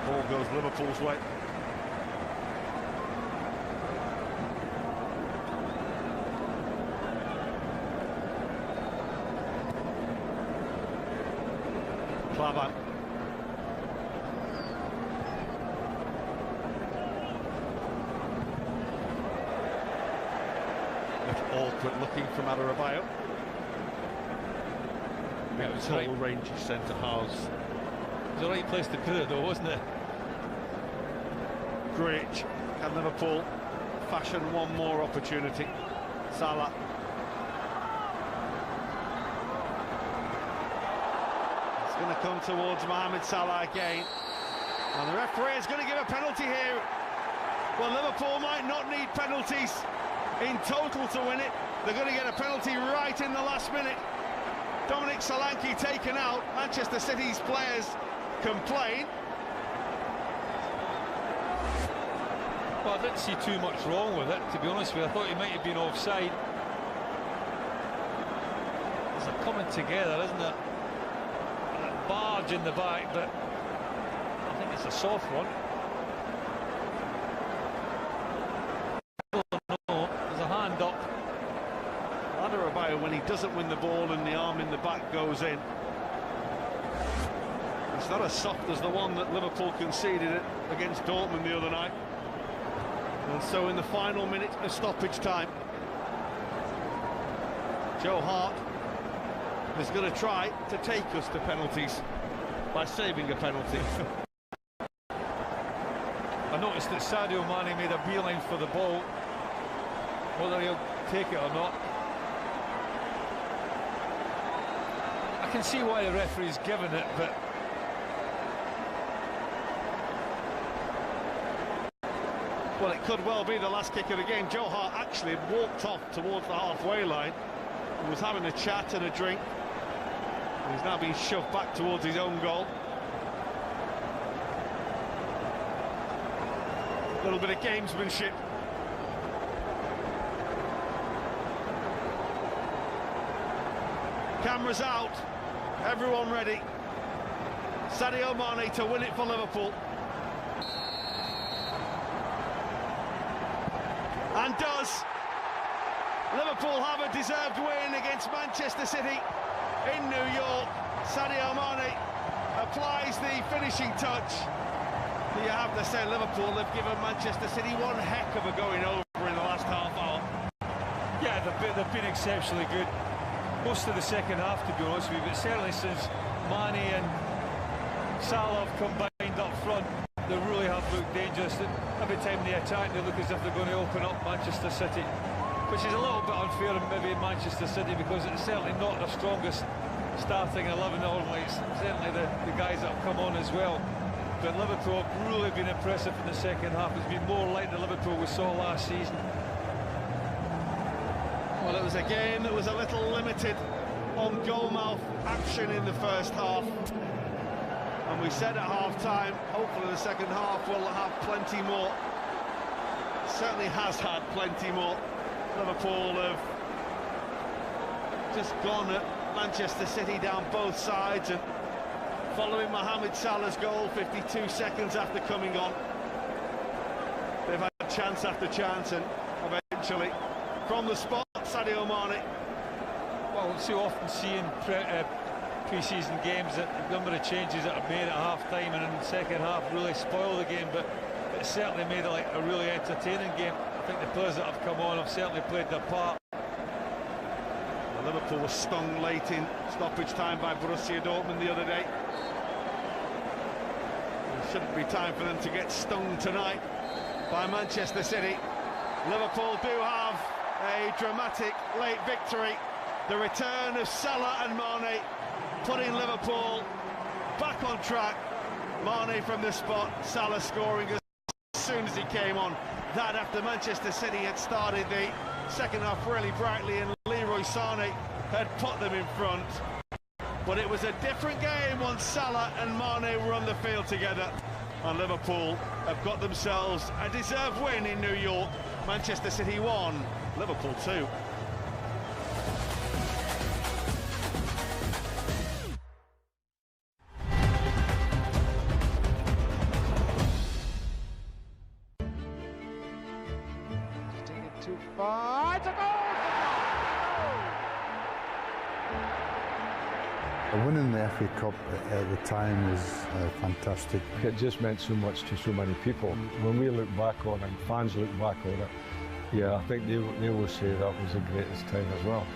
Ball goes Liverpool's way. Klavan. Awkward looking from Adarabioyo. It was Total range of centre halves. It was the right place to put it though, wasn't it? Great. Can Liverpool fashion one more opportunity? Salah. It's going to come towards Mohamed Salah again. And the referee is going to give a penalty here. Well, Liverpool might not need penalties in total to win it. They're going to get a penalty right in the last minute. Dominic Solanke taken out. Manchester City's players complain. Well, I didn't see too much wrong with it, to be honest with you. I thought he might have been offside. There's a coming together, isn't it? A barge in the back, but I think it's a soft one. No, there's a hand up. Adarabioyo, when he doesn't win the ball and the arm in the back goes in, it's not as soft as the one that Liverpool conceded against Dortmund the other night. And so in the final minute of stoppage time, Joe Hart is going to try to take us to penalties by saving a penalty. I noticed that Sadio Mane made a beeline for the ball. Whether he'll take it or not, I can see why the referee's given it, but well, it could well be the last kick of the game. Joe Hart actually walked off towards the halfway line and was having a chat and a drink. He's now being shoved back towards his own goal. A little bit of gamesmanship. Cameras out, everyone ready. Sadio Mane to win it for Liverpool. And does. Liverpool have a deserved win against Manchester City in New York. Sadio Mane applies the finishing touch. You have to say Liverpool have given Manchester City one heck of a going over in the last half hour. yeah, they've been exceptionally good. Most of the second half, to be honest with you, but certainly since Mane and Salah have combined up front, they really have looked dangerous. Every time they attack, they look as if they're going to open up Manchester City, which is a little bit unfair maybe in Manchester City, because it's certainly not their strongest starting 11 normally. It's certainly the guys that have come on as well. But Liverpool have really been impressive in the second half. It's been more like the Liverpool we saw last season. Well, it was a game that was a little limited on goal-mouth action in the first half. And we said at half-time, hopefully the second half will have plenty more. Certainly has had plenty more. Liverpool have just gone at Manchester City down both sides, and following Mohamed Salah's goal 52 seconds after coming on, they've had chance after chance, and eventually from the spot, Sadio Mane. Well, so often seeing pre-season games that the number of changes that are made at half-time and in the second half really spoil the game, but it certainly made it like a really entertaining game. I think the players that have come on have certainly played their part. Well, Liverpool was stung late in stoppage time by Borussia Dortmund the other day. It shouldn't be time for them to get stung tonight by Manchester City. Liverpool do have a dramatic late victory. The return of Salah and Mane putting Liverpool back on track. Mane from the spot, Salah scoring as soon as he came on. That after Manchester City had started the second half really brightly and Leroy Sané had put them in front. But it was a different game once Salah and Mane were on the field together. And Liverpool have got themselves a deserved win in New York. Manchester City 1, Liverpool 2. Too far, it's a goal! Winning the FA Cup at the time was fantastic. It just meant so much to so many people. When we look back on it, and fans look back on it, yeah, I think they will say that was the greatest time as well.